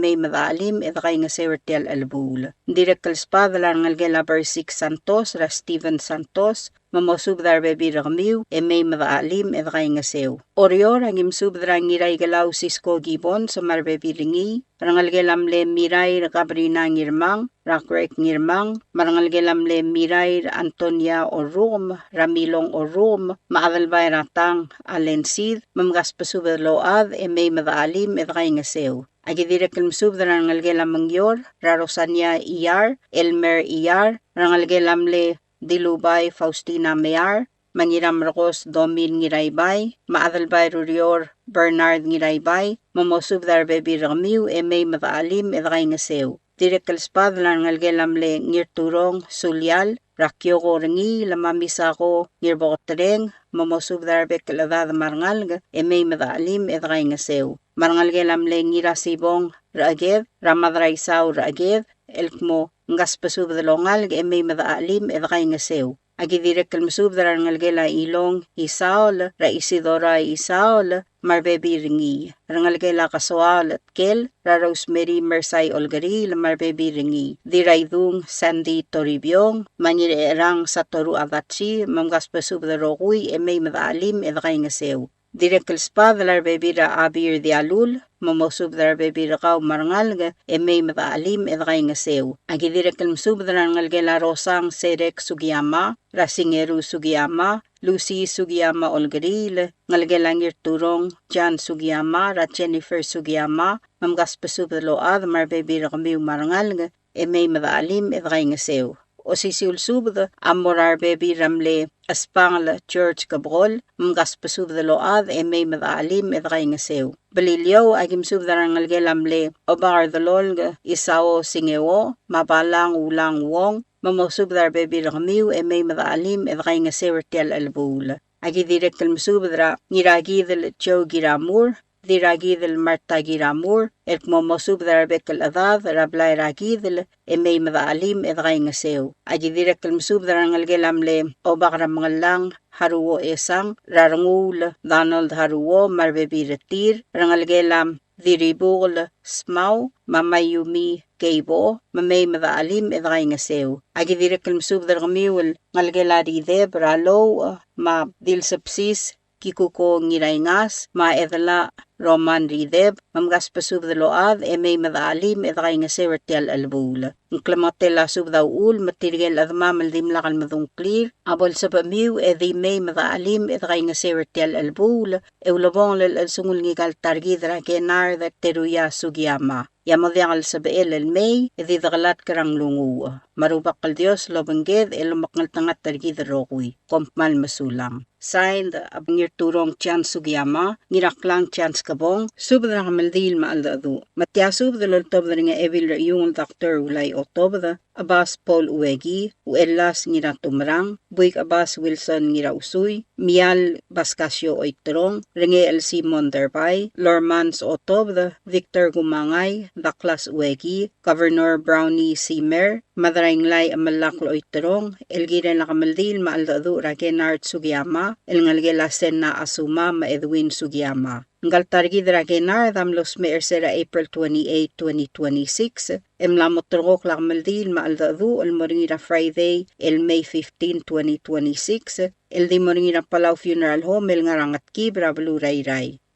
may madaalim edkay nga sewertial albul. Direkal spadla ngalgela Versik Santos ra Steven Santos mamosubdar bebi ragmiw may madaalim edkay nga sew. Orior agim subdra ngiray galaw Sisko Gibon sa marbebi ringi rangalgelam le miray rakabrina ngirmang rakrek ngirmang marangalgelam le miray Antonia Orum Ramilong Orum maadalbay ratang alensid mamgaspasubdaload may madaalim edkay nga sew. Agidirekal subdra ngalgelam mangyor Rarosania Iyar Elmer Iyar rangalgelam le Dilubay Faustina Mayar, Mangiram Rokos Domin Ngiraybay, Maadalbay Rurior Bernard Ngiraybay, Mamosubdar Bebi Ramiw may madaalim edkay nga sew. Direkal spadlan ngalgelam le ngirturong Sulyal, Rakyoko Ringi, Lamamisako Ngirbokotreng, Mamosubdar Bekeladad Marngalg may madaalim edkay nga sew. Marngalgelam le ngirasibong Raaged, Ramadraisaw Raaged, elkmo ngas pasubdalongal may madaalim edkay nga sew. Agidirekal masubdaran ngalgela ilong Isaol ra Isidora Isaol marbebi ringi. Rangalgela Kaswal at Kel ra Rosemary Mersay Olgari marbebi ringi. Diraydung Sandy Toribyong manirerang sa Toru Agatsi mamgas pasubdarokuy may madaalim edkay nga sew. Direkal spadlar bebira abir dialul mamosubdar bebira kaw marngalga may madaalim edkay nga sew. Agidirekal masubdar ngalgela Rosang Serek Sugiyama Rasingeru Sugiyama Lucy Sugiyama Olgaril ngalgela ngirturong Jan Sugiyama ra Jennifer Sugiyama mamgas pasubdaload marbebira kamiw marngalga may madaalim edkay nga sew. O sisiulsubd amorar bebi ramle Aspangla Church Cabrol mgas pasubdaload may madaalim edkay nga sew. Balilyaw agim subdarang ngalgelamle obar dalol isawo singewo mabalang ulang wong mamosubdar bebi ramiw may madaalim edkay nga sewertial albul. Agi direktal masubdra ngiragidel Joe Giramur diragidel Marta Giramur momosubdar bekal adad rablay ragidel may madaalim edkay nga sew. Agi direktal masubdra ngalgelamle obakra mangalang Haruwo Esang rarangul Donald Haruwo marbebi retir rangalgelam diribul Smaw mamayumi Keibo mamay madaalim edkay nga sew. Agi direktal masubdar kamiwal ngalgela rideb ralo ma dilsapsis kikuko ngirayngas maedla Roman rideb mamgas pasubdaload may madaalim edkay nga sewertial albul. Ang klamatela subdaul material adma maldim lakal madungklir abol sa pamiw edi may madaalim edkay nga sewertial albul eulabong lal sungul ngigal targidra Kennard teruya Sugiyama. Yamodiangal sa beel may edi dagalat karang lungu. Marubak kal Dios lobangged elumakngal tangat targidra rokuy. Kompmal masulang. Signed abangir turong Chan Sugiyama ngiraklang Chans kabong subdra kamaldil maaldadu. Matyasub daloltob nga evil yung Dr. Ulay otobda Abbas Paul Uwegi, Uelas ngira tumrang, Buik Abbas Wilson ngira usuy, Mial Bascasio Oitrong, Renge El Simon Derbay, Lormans Otobda, Victor Gumangay, Daklas Uwegi, Governor Brownie Simer, Madrainglay Amalaklo Oitrong, Elgira Nakamaldil Maaldadu ra Kennard Sugiyama, El Ngalgela Senna Asuma Ma Edwin Sugiyama. Ngal targidra Kennard los meersera April 28, 2026, emlamotrok lakmaldil maaldadu el moringira Friday el May 15, 2026, el di moringira Palau Funeral Home el ngarangat kibra Blue Ray.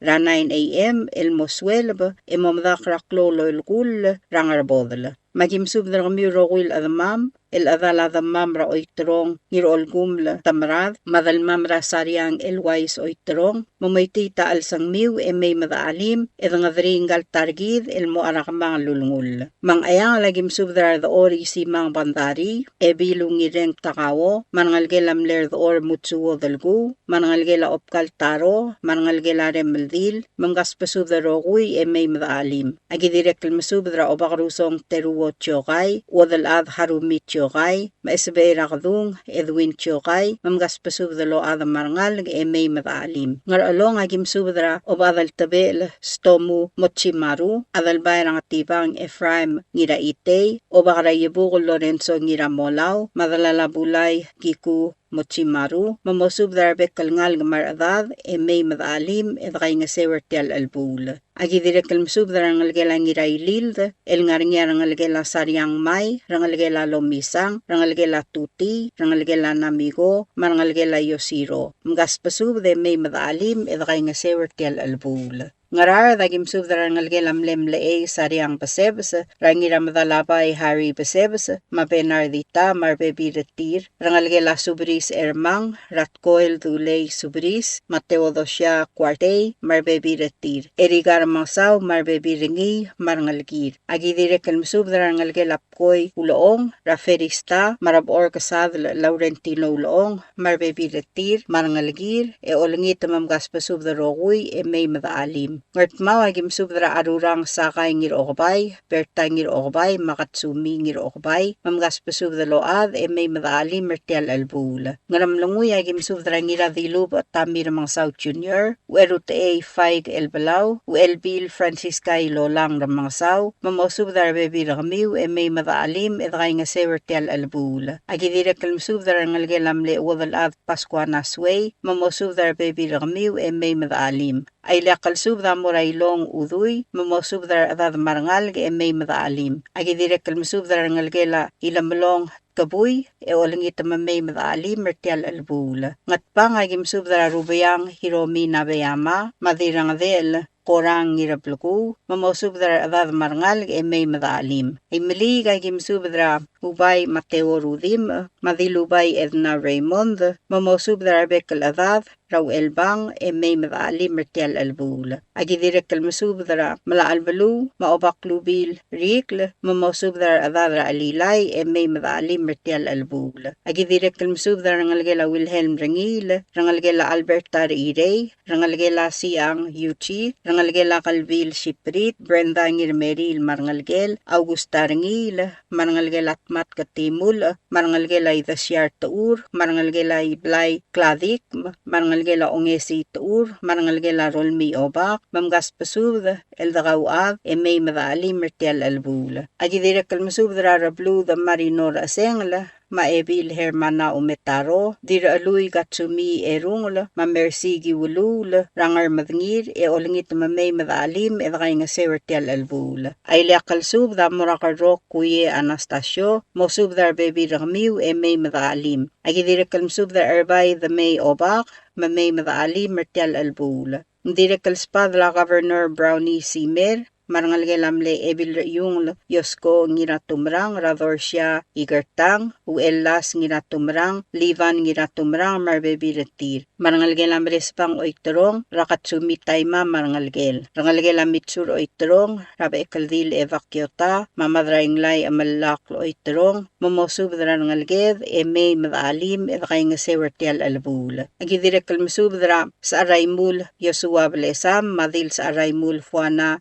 Ra 9 a.m. el moswelb emomdak raklolo el gul rangarbodl. magimsub na kami rokwil adamam, el adal adamam ra oitrong, ngiro olgum tamrad, madalmam ra saryang elwais oitrong, mamaitita al sang miw may madaalim, edang adringal targid el mo arakmang lulngul. Mang ayang lagimsub na the ori si mang bandari, bilung ireng takawo, manangalgelam ler the or mutsuwo dalgu, manangalgela opkal taro, manangalgela remeldil, manggaspasub na rokuy may madaalim. Agidirek masub na obakrusong teruwo tiyokay, wadalad harumit tiyokay, maisbeira kadung, edwin tiyokay, mamgaspasub na lo adam marangal may madaalim. Ngar along agimsub na obadal tabel stomu mochimaru, adal bayrang atibang Ephraim ngira itay, obakra yibukul Lorenzo ngira molaw, madalalabulay kiku mochimaru, mamosub darbe kalngal gamaradad, may madaalim, edkay nga sewer tial albul. Agidirek kalmasub darangal gela ngirailil, el ngaringa rangal gela saryang may, rangal gela lomisang, rangal gela tuti, rangal gela namigo, marangal gela yosiro. Mgaspasub de may madaalim, edkay nga sewer tial albul. Ngarar dagim sub darangal gelam lemle saryang pasebs, rangira madalabay hari pasebs, mabenardita marbebi retir, rangal gela subris ermang, ratkoel dulay subris, mateodosya cuarte, marbebi retir, erigar masaw marbebi ringi, marangalgir. Agidire kalmsub darangal gelapkoy uloong, raferista, marabor kasad Laurentino uloong, marbebi retir, marangalgir, olangit mamgaspasub daroguy, may madaalim. Ngartmaw agim subdra arurang sakay ngir okbay, berta ngir okbay, makatsumi ngir okbay, mamgaspasub da load, may madali mertial albul. Ngaramlunguy agim subdra ngira dilub at tamir mang South Junior, uerut Faig el Palau, uelbil Francisca ilolang ramang saw, mamosubdra bebi ramiw, may madalim, edgay nga sewertial albul. Agidire kalmsubdra ngalgelamle uwadalad Pasqua Nasway, mamosubdra bebi ramiw, may madalim. Ay lakalsub da morailong uduy, mamosub da adad marangal may madaalim. Agidire kalmasub da rangalgela ilamlong kabuy, olangit may madaalim mertial albul. Ngat pang agimsub da rubayang hiromi nabayama, madirang del, korang ngirapluku, mamosub da adad marangal may madaalim. Ay mali agimsub da ubay Mateo Rudim, madilubay Edna Raymond, mamosub da rabekal adad, raw elbang may madaalim mertial albul. Agidire kalmasub da mala albalu, maobaklubil rikl, mamosub da adad alilay may madaalim mertial albul. Agidire kalmasub da rangalgela Wilhelm Rangil, rangalgela Alberta Irey, rangalgela Siang Yuchi, rangalgela Calvil Shiprit, Brenda Ngirmeril Marangalgel, Augusta Rangil, marangalgela Atmat Katimul, marangalgela Idasyar Taur, marangalgela Iblay Kladik, marangalgela Ongesi Taur, marangalgela Rolmi Obak, mamgaspasub eldagawad may madaalim mertial albul. Agidire kalmasub da rablu da marinor asengla, maebil hermana umetaro, dira aluy gatsumi erungla, mamersigi wulul, rangar madngir, olingit may madaalim, edakay nga sewertial albul. Ay liakalsub da murakarok kuye Anastasio, mosub da bebi ramiw may madaalim. Agidire kalmasub da erbay da may obak, may madaalim mertial albul. Ndire kalspad la Governor Brownie Simer, marangalgelamle ebil yung Yosko ngiratumrang, Radorsia igertang, uelas ngiratumrang, Livan ngiratumrang, marbebi retir. Marangalgelam respang oitrong, rakatsumi taima marangalgel. Rangalgelam mitsur oitrong, rabe kaldil evakyota, mamadrainglay amalaklo oitrong, mamosub drangalged, may madaalim, edakay nga sewertial albul. Agidire kalmasub dra sa araymul Yosua Blesam, madil sa araymul Fuana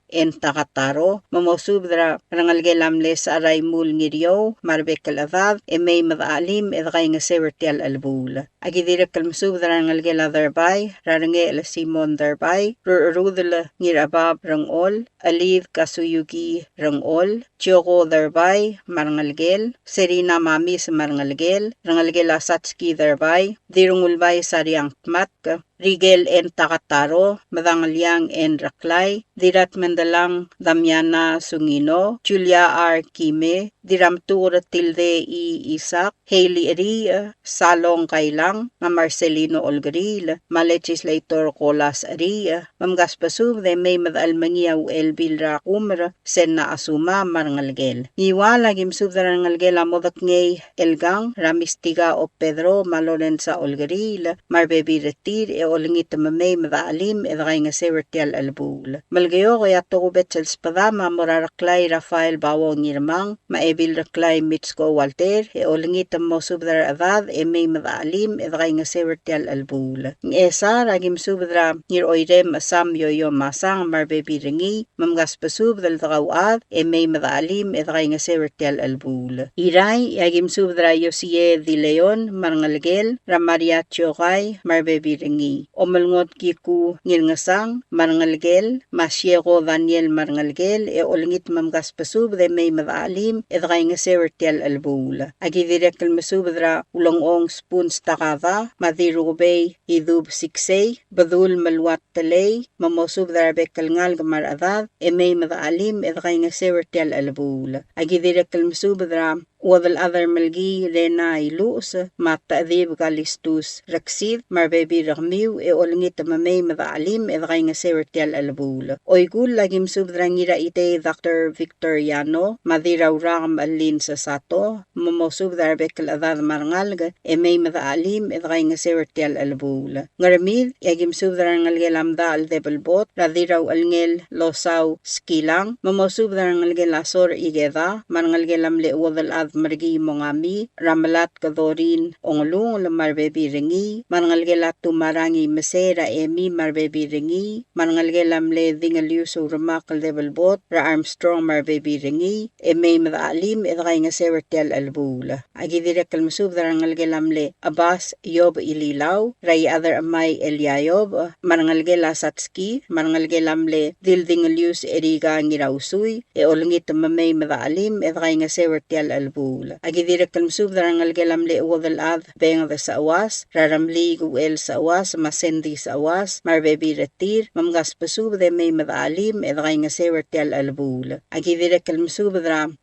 Kataro, mamosub dra rangalgelamle sa araymul ngiryo, marbekal adad, may madaalim, edakay nga sewertial albul. Agidire kalmasub dra rangalgela darbay, rarangel Simon darbay, rurudel ngirabab rangol, alid kasuyugi rangol, Chiyoko darbay, marangalgel, Serina mamis marangalgel, rangalgela satski darbay, dirungulbay saryang tmat, Rigel en Takataro, Madangalyang en Raklay, Dirat Mandalang Damiana Sungino, Julia R. Kime, Diramtura Tilde I. Isak, Hailey Ria, Salong Kailang, Marcelino Olgril, Legislator Colas Ria, Gaspasub de May Madalmangia u Elbil Rakumra, Senna Asuma Marangalgel. Iwala Gimsub de Rangalgel Amodak Ngay Elgang, Ramistiga o Pedro, Malolensa Olgril, Marbebi Retir, e Olingit Mamay Madalim, Edringa Severtial Albul. Malgayo kaya Tokubet sa Spadama, Moraraklay Rafael Bawong Irmang, Maebil Raklay Mitsko Walter, e Olingit Mosub de Avad, e May Madalim, Edringa Severtial Albul. Esa Ragim Subdra, Nir Oirem Asam Yoyo Masang, Marbebi Ringi, Mamgaspasub del Drawad, e May Madalim, Edringa Severtial Albul. Iray, Yagim Subdra Yosie Di Leon, Marangalgel, Ramaria Chokay, Marbebi Ringi. Omalngot Kiku Ngilngasang, Marangalgel, Masiego Daniel Marangalgel, e Olingit Mamgaspasub de May Madalim, Edringa Severtial Albul. Agidirek Masubdra, Ulongong Spoons Takava, Madirubay, Idub Siksay, Badul Malwat Talay, Mamosub Darabekal Ngal Gamar Adad, e May Madalim, Edringa Severtial Albul. Agidirek Masubdra, Wadal other Malgi Rena Ilus, Matadib Galistus Raksid, Marbebi Ragmiu, e Olingit Mamay Madalim, Edringa Severtial Albul. Oigul Lagim Subdrangira Ite Dr. Victor Yano, Madira Uragam Alin sa Sato, Mamosub Darbekal Adad Marangalga, e May Madalim, Edringa Severtial Albul. Ngaramid, Yagim Subdrangalgelamda Aldebelbot, Radiraw Alngel Losaw Skilang, Mamosub Drangalgel Asor Igeda, Marangalgelam Le Wadal Margi Mongami, Ramalat Kadorin, Onglung, Marbebi Ringi, Marangalgela Tumarangi Mesera Emi, Marbebi Ringi, Marangalgelam Le Dingaluso Ramakal Develbot, Ra Armstrong Marbebi Ringi, e May Madalim, Edringa Severtial Albul. Agidirek Almasub, Marangalgelam Le Abbas Yob Ililaw, Ray Other Amay Elyayob, Marangalgela Satski, Marangalgelam Le Dildingalus Eriga Ngirausui, e Olingit Mamay Madalim, Edringa Severtial Albul. Agidirek Almasub, Marangalgelam Le Wadal Ad, Beng the Sawas, Raramli Guel Sawas, Masendi Sawas, Marbebi Retir, Mamgaspasub de May Madalim, Edringa Severtial Albul. Agidirek Almasub,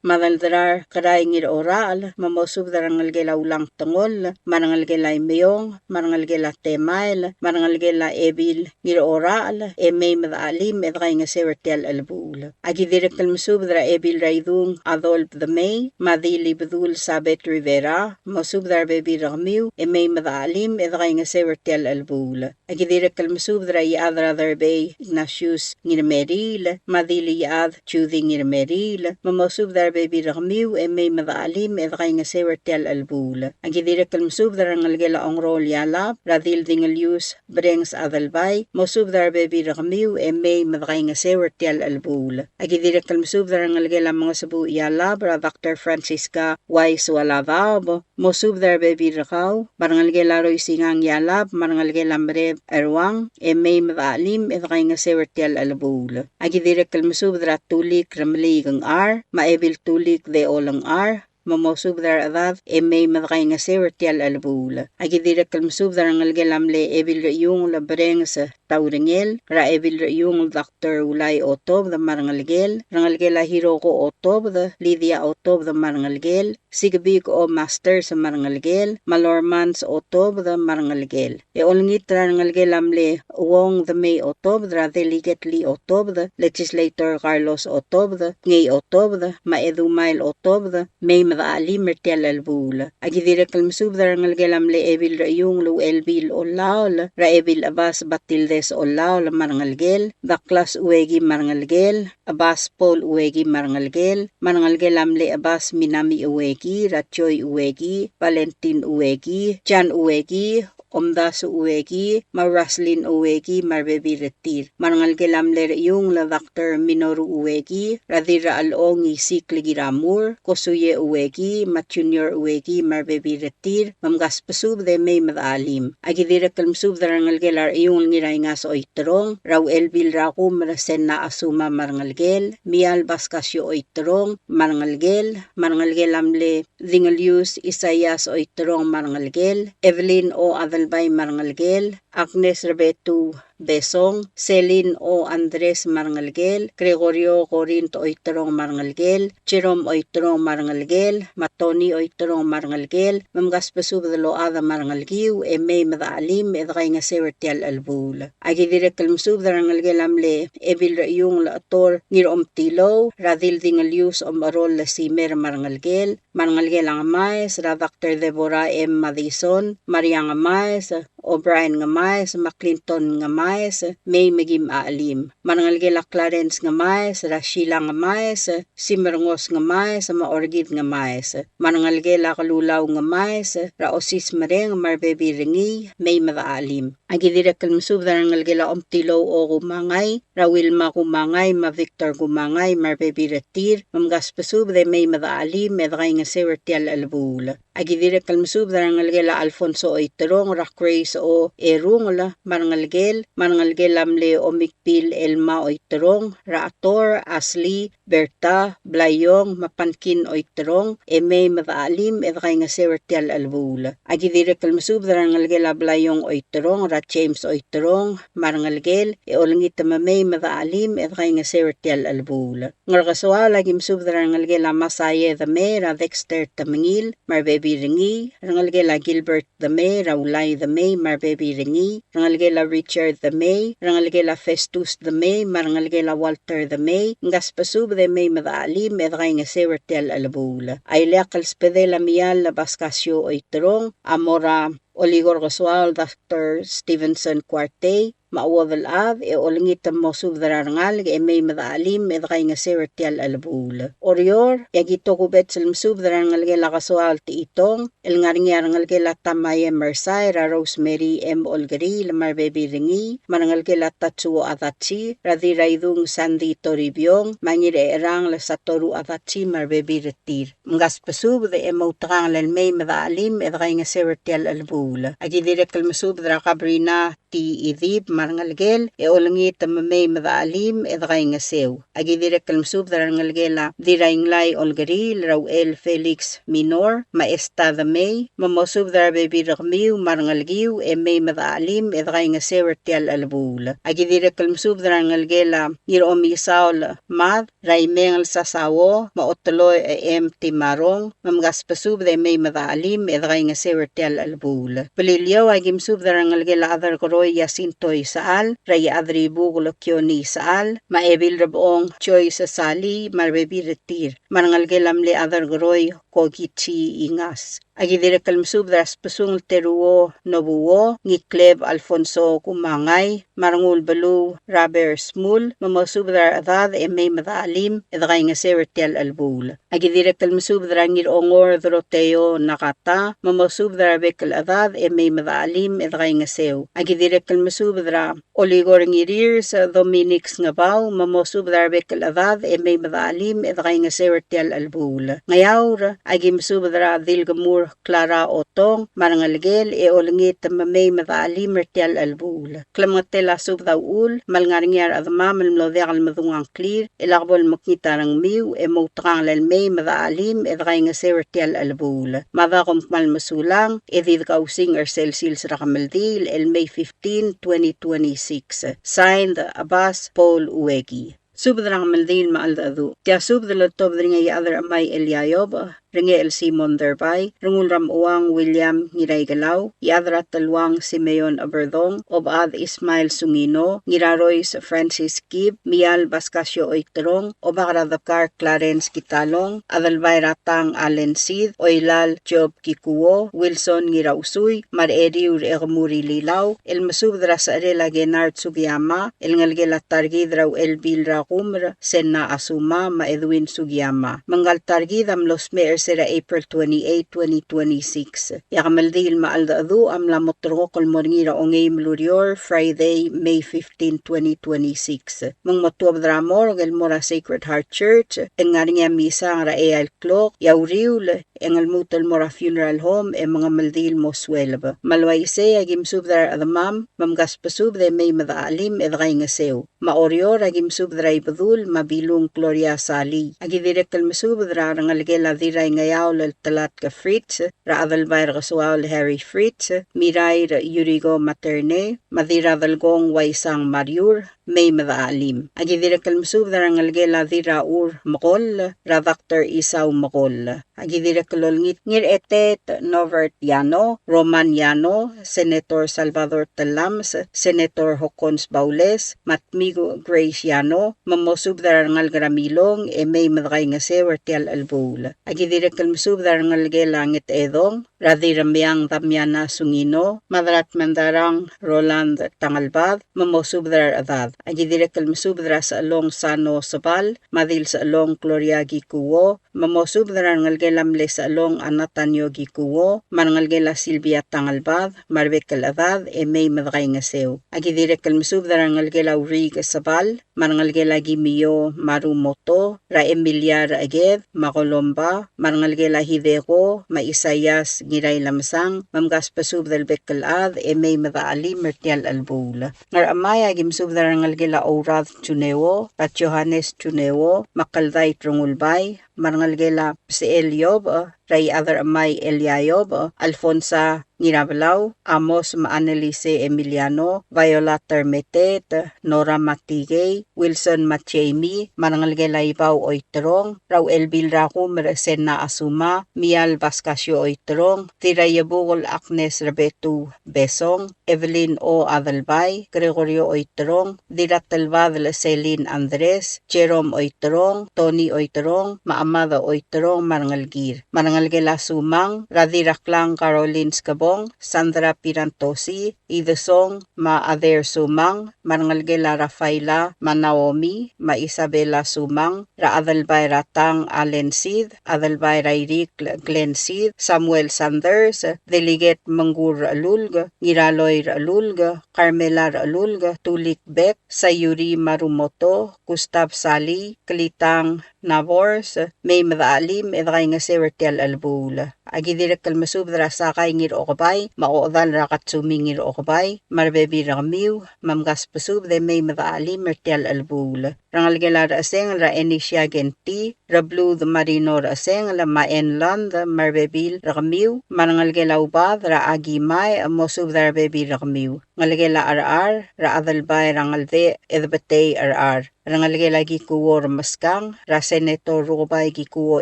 Madaldrar Karayngir Oral, Mamosub Marangalgela Ulang Tangol, Marangalgela Imeyong, Marangalgela Temail, Marangalgela Ebil Ngir Oral, e May Madalim, Edringa Severtial Albul. Agidirek Almasub, Ebil Raidung Adolp the May, Madili Bedul Sabet Rivera, Masub Darbebi Ragmiu, e May Madalim, Edringa Severtial Albul. Agidirek Almasub Yadra Darbe Ignatius Ngirmeril, Madili Yad Chudi Ngirmeril, Mamosub Darbebi Ragmiu, e May Madalim, Edringa Severtial Albul. Agidirek Almasub Rangalgela Ongrol Yalab, Radil Dingalius, Brengs Adalbay, Mosub Darbebi Ragmiu, e May Madringa Severtial Albul. Agidirek Almasub Rangalgela Mga Sabu Yalab, Dr. Francisca Y. Sualavab, Mosub Darbebi Rakaw, Marangalgela Roy Singang Yalab, Marangalgela Mrev Erwang, e May Madalim, Edringa Severtial Albul. Agidirek Almasub Tulik Ramligang R, Maebil Tulik de Olang R, Mamosub Adad, e May Madringa Severtial Albul. Agidirek Almasub Rangalgelam Le Ebil Yung Labreng sa Tauringel, Ra Ebil Yung Dr. Ulay Otob the Marangalgel, Rangalgela Hiroko Otob the Lydia Otob the Marangalgel, Sigbig o Master sa Marangalgel, Malormans Otob the Marangalgel. E Olngit Rangalgelam Le Wong the May Otob the Delegate Li Otob the Legislator Carlos Otob the Ngay Otob the Maedumail Otob the May Madalim Mertial Albul. Agidirek Almasub Rangalgelam Le Ebil Yung Lu Elbil Olaol, Ra Ebil Abbas Batildes Olaol Marangalgel, Daklas Uwegi Marangalgel, Abbas Paul Uwegi Marangalgel, Marangalgelam Le Abbas Minami Uwegi, Rachoy Uwegi, Valentin Uwegi, Jan Uwegi, Omdasu Uwegi, Maraslin Uwegi, Marbebi Retir. Marangalgelam Le Yung La Dr. Minoru Uwegi, Radira Alongi Sikligiramur, Kosuye Uwegi, Matjunior Uwegi, Marbebi Retir, Mamgaspasub de May Madalim. Agidirek Almasub Rangalgelar Yung Ngiray nga sa Oitrong, Raw Elbil Rakum Rasen na Asuma Marangalgel, Mial Baskasyo Oitrong, Marangalgel, Marangalgelam Le Dingalius Isayas Oitrong Marangalgel, Evelyn O Adal Albay Marangalgel, Agnes Rebetu Besong, Celine O. Andres Marangalgel, Gregorio Corinto Oitrong Marangalgel, Jerome Oitrong Marangalgel, Matoni Oitrong Marangalgel, Mamgaspasub de Loada Marangalgiu, May Madaalim, Edgainga Severtial Albul. Agi direkal musub de Rangalgel Amle, Evil Yung La Ator, Nirom Tilo, Radil Dingalius Omarol La Simer Marangalgel, Marangalgel Angamaes, Radactor Deborah M. Madison, Mariang Amaes, O'Brien Ngamaes, McClinton Ngamaes, May Magim Aalim. Marangalgel Clarence Ngamaes, Rashila Ngamaes, Simerngos Ngamaes, Maorgid Ngamaes. Marangalgel Kalulaw Ngamaes, Raosis Mareng, Marbebi Ringi, May Madaalim. Agidirekal musub da Rangalgel Omtilo O Gumangay, Rawilma Gumangay, Ma Victor Gumangay, Marbebi Retir, Mamgaspasub de May Madaalim, Medgainga Severtial Albul. Agidirekal musub da Rangalgel Alfonso Oitrong, Rakrace O Erungla, Marangalgel Amle O Mikpil Elma Oitrong, Raator, Asli, Berta, Blayong, Mapankin Oitrong, May Madaalim, Edgainga Severtial Albul. Agidirekal musub da Rangalgel Blayong Oitrong, Ra James Oitrong, Marangalgel, Olangita May Madaalim, Edgainga Severtial Albul. Ngargaswa lagi musub da Rangalgel Masaye the May, Ra Dexter Tamingil, Marbebi Ringi, Rangalgel Gilbert the May, Raulay the May, Marbebi Ringi, Rangalgel Richard the May, Rangalgel Festus the May, Marangalgel Walter the May, Ngaspasub the May Madaalim, Edgainga Severtial Albul. Ailakal Spedela Mial Bascasio Oitrong, Amora Oligor Gaswal, Dr. Stevenson Cuarte, Mawadal Av, Olangita Mosub the Rangal, May Madaalim, Edgainga Severtial Albul. Orior, Yagito Kubet Silmsub the Rangalgela Gaswal Tiitong, El Ngaringa Rangalgela Tamaya Mersay, Rosemary M. Olgari, Marbebi Ringi, Marangalgela Tatsuo Adachi, Radiraidung Sandi Toribiong, Mangire Erang La Satoru Adachi, Marbebi Retir. Ngaspasub the Emotrang El May Madaalim, Edgainga Severtial Albul. Agidirekal Masub the Rakabrina Ti Idib, Marangalgel, Olangita May Madaalim, Edgainga Sew. Agidirekal Masub the Rangalgela, Dirainglay Olgari, Rauel Felix Minor, Maesta the May, Mamosub the Baby Ramiu, Marangalgiu, May Madaalim, Edgainga Severtial Albul. Agidirekal Masub the Rangalgela, Niromi Saul Mad, Raimeng Sasawo, Maotoloy M. Timarong, Mamgaspasub the May Madaalim, Edgainga Severtial Albul. Pelilio Agimsub the Rangalgela Adar Goroy Yasintoy Saal, Raya Adri Buglo Kioni Saal, Maebil Rabong Choy Sasali, Marbebi Retir, Marangalgelamle Adar Goroy Kogichi Ingas. Agidirekal Masub the Raspasung Teruo Nobuo, Ngikleb Alfonso Kumangay, Marangul Balu, Raber Smul, Mamosub the Adad, May Madaalim, Edgainga Severtial Albul. Agidirekal Masub the Rangir Ongor Droteo Nakata, Mamosub the Rabekal Adad, May Madaalim, Edgainga Sew. Agidirekal Masub the Oligor Ngirirs, Dominix Ngabao, Mamosub the Rabekal Adad, May Madaalim, Edgainga Severtial Albul. Ngayaur, Agimsub the Dilgamur Clara Otong, Marangalgel, Olangit May Madaalim, Mertial Albul. Clamatela Sub the Ul, Malngaringar Admam, Lodeal Madungang Clear, Elarbol Moknitarang Miu, Emotrang May Madaalim, Edgainga Severtial Albul. Madakom Malmasulang, Edith Gausing Sils Rakamaldil, May 15, 2026. Signed Abbas Paul Uegi. Subdrang Maldil Maaldadu. Tia sub the Lotob Ringay Other Amay Eliayob, Ringel Simon Derbay, Rungulram Uang William Niraigalaw, Yadra Talwang Simeon Aberdong, Obad Ismail Sungino, Niraroys Francis Kib, Mial Bascasio Oitrong, Obagradakar Clarence Kitalong, Adalbay Ratang Allen Sid, Oilal Job Kikuo, Wilson Ngirausuy, Mareriur Egmuri Lilaw, El Masubdra Sarela Kennard Sugiyama, El Ngalgela Targidraw El Bilra Kumr, Senna Asuma, Ma Edwin Sugiyama. Mangal Targidam Los Meers era April 28, 2026. Yakamaldil Maaldaadu am la Motrokol Morngira Ongay Mlurior, Friday, May 15, 2026. Mang Motuab Dramor, El Mora Sacred Heart Church, Engaringa Misa Ra Eal Clock, Yauriul, engal mutal mora funeral home mga maldil mo swelba. Malway se agim subdar adamam mamgas pasub de may madaalim edgay ngasew. Maorior agim subdray badul mabilung Gloria Sali. Agi direkal masubdra rangalgela diray ngayaw lal talat ka Fritz, ra adalbay rasuaw Harry Fritz, miray ra Yurigo Materne, madira dalgong waisang Mariur, may madaalim. Agi direkal masubdra rangalgela dira ur makol, ra Dr. Isaw makol. Agi direkal ngir etet Novert Yano, Roman Yano, Senator Salvador Talams, Senator Hocons Baules, Matmigo Grace Yano, mamosubdar ngal gramilong may madagay nga sewer tial albul. Agi direkal masubdar ngal langit edong, radiramyang damyana sungino, madrat mandarang Roland Tangalbad, mamosubdar adad. Agi direkal masubdar sa along Sano Sabal, madil sa along Gloria Gikuwo, mamosubdar ngal lamle sa along Anatanyo Gikuwo, manangalgela Silvia Tangalbad, marbekal adad may madagay nga sew. Agi direkal masubdar ngalgela Uriga Sabal, manangalgela Gimiyo Marumoto, ra Emilia ra Aged, Makolomba, manangalgela Hidego, Maisayas Giray Lamsang, mamgas pasub del bekal ad may madaalim mertial albula. Ngar amaya gimsubdar ngalgela Orad Tunewo, at Johannes Tunewo, Makalday Trungulbay, manangalgela si Eliob, ray other amay Eliayob, Alfonsa Nirabalaw, Amos Maanelise Emiliano, Viola Termetet, Nora Matigay, Wilson Machemi, manangalgela Ibaw Oitrong, raw Elbil Rakum Resena Asuma, Mial Vascasio Oitrong, Tirayabugol Agnes Rebetu Besong, Evelyn O. Adalbay, Gregorio Oitrong, Diratalvad Celine Andres, Jerome Oitrong, Tony Oitrong, Maamada Oitrong, Manangalgir, Manangalgela Sumang, Radiraklang Caroline Skabong, Sandra Pirantosi, Idesong, Ader Sumang, Manangalgela Rafaela Manaomi, Isabela Sumang, Ra Adalbay Ratang Allen Sid, Adalbay Rairik Glenn Sid, Samuel Sanders, Deliget Mangur Alulg, Giraloy Alulg, Carmela Alulg, Tulik Beck, Sayuri Marumoto, Gustav Sali, Klitang Navors, may madaalim edgay nga sewertial albula. Agi direkal masubdra sakay ngir okabay, maoodal rakatsumi ngir okabay, marbebi rakamiw, mamgas pasubde may madaalim mertial albula. Rangalgela aseng ra Enisha Genti, Rablu the Marino aseng la Maenland, marbebil rakamiw, manangalgela ubad ra Agimay, mosubdra bebi rakamiw. Ngalgela arar, ra adalbay rangalde edbatay arar. Rangalgela gikuwo ramaskang, ra Senator Rubay gikuwo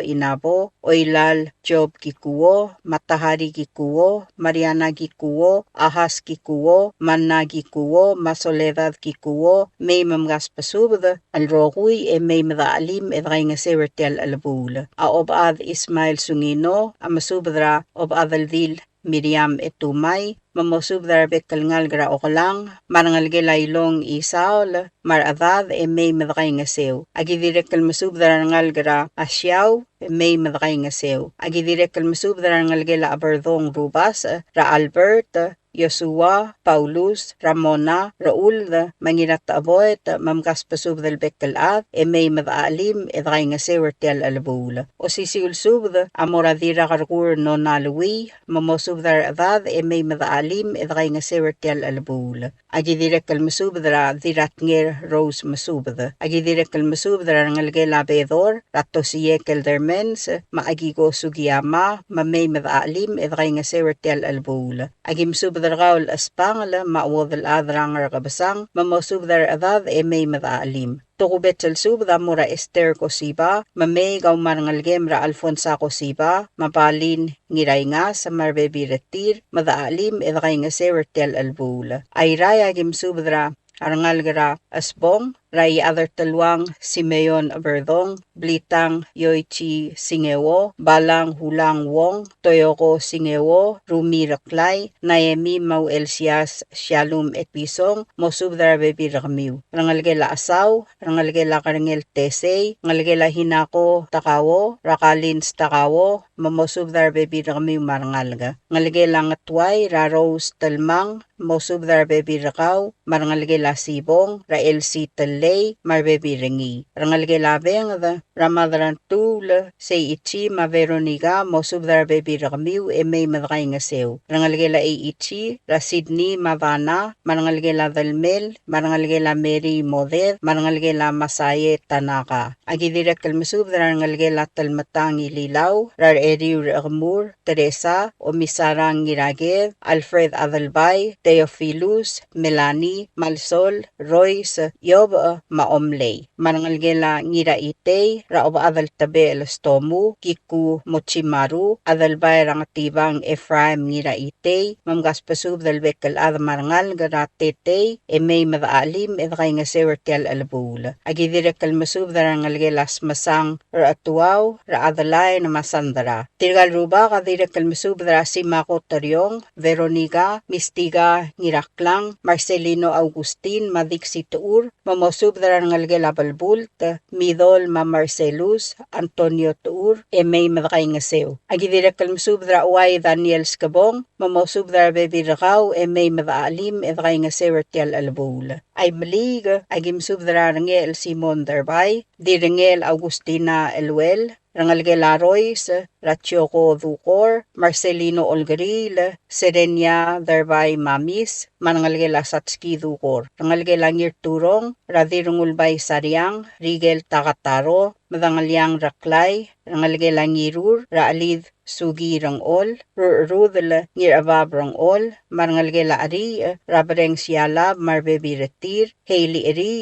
inabo, Oilal Job gikuwo, Matahari gikuwo, Mariana gikuwo, Ahas gikuwo, Manna gikuwo, Masoledad gikuwo, may mamgas pasubda, alroguy may madaalim edgay nga sewertial alabula. Obad Ismail Sungino, amasubdra obad aldil Miriam Etumay, mamosubdar bekal ngalgra okalang, marangalgela ilong isaol, maradad may madakay nga sew. Agi direkal masubdar ngalgra asyaw, may madakay nga sew. Agi direkal masubdar ngalgela aberdong rubas, ra Albert, Yosua, Paulus, Ramona, Raul, manginat aboy, mamkas pasubdal bekal at, may madaalim edgay nga sewertial alabula. O sisiul subd, amoradira karkur no nalui, mamosubdar adad, may madaalim edgay nga sewertial alabula. Agi direkal masubdra diratnger Rose masubda. Agi direkal masubdra ngalgela bedor, rato siye keldermens, maagigo Sugiyama, mamay madaalim edgay nga sewertial alabula. Agi masubdra Dargaul Aspangala, Mawadal Adrangar Kabasang, Mamosubdar Adad, may madaalim. Tukubet salsubda mura Esther Kosiba, mamay gaw marangalgemra Alfonsa Kosiba, mapalin ngiray nga sa marbebi retir, madaalim edgay nga sewertel albula. Ay raya gimsubdra arangalgara asbong, ray other talwang Simeon Aberdong, Blitang Yoichi Singewo, Balang Hulang Wong, Toyoko Singewo, Rumi Raklay, Naemi Mau Elsias Shalom Episong, Mosubdara Bebi Rakamiw. Rangalgela Asaw, Rangalgela Karangel Tesey, Rangalgela Hinako Takawo, Rakalins Takawo, Mamosubdara Bebi Rakamiw Marangalga. Rangalgela Ngatway, Raros Talmang, Mosubdara Bebi Rakaw, Marangalgela Sibong, Rael C. Tal lay marbebi ringi. Rangalgela bengda ramadran tul say ichi ma Veroniga mo subdar bebi ragmiu may madray nga sew. Rangalgela ichi ra Sydney Mavana marangalgela Dalmel marangalgela Mary Moded marangalgela Masaye Tanaka. Agidirek kalmasubdar rangalgela talmatangi lilaw rar Eriu Ragmur Teresa Omisarang Ngiraged Alfred Adalbay Theophilus Melanie Malsol Royce Yob Maomley marangalgela ngira itay raob adal tabe elostomu Kiku Mochimaru Adalbay rangatibang Ephraim ngira itay mamgaspasub dalbekal adamarangal garatete may madaalim edkay nga sewertial alabul agidirek kalmasub darangalgelas masang ra atuaw ra adalay na masandara tirgal ruba kadirek kalmasub dara si Mako Taryong Veronica Mistiga Ngiraklang Marcelino Augustin Madiksi Tuur mamosub darangalgela balbult Midol Ma Marcelus Antonio Tuur may madakay nga sew agidirek kalmasub dara uway Daniel Skabong mamosub dara bebi rakaw may madaalim edkay nga sewertial alabul ay malig agimsub dara rangel Simon Darbay di rangel Augustina Elwel Rangalgela Royce, Ratioco Ducor, Marcelino Olgaril, Serenia Darbay Mamis, Manangalgela Satski Ducor, Rangalgela Ngirturong, Radirungulbay Sariang, Rigel Takataro, Madangalyang Raklay, Rangalgela Ngirur, Raalid Sugi Rangol, Rudel Ngirabab Rangol, Marangalgela Ari, Rabareng Sialab, Marbebi Retir, Hailey Ari,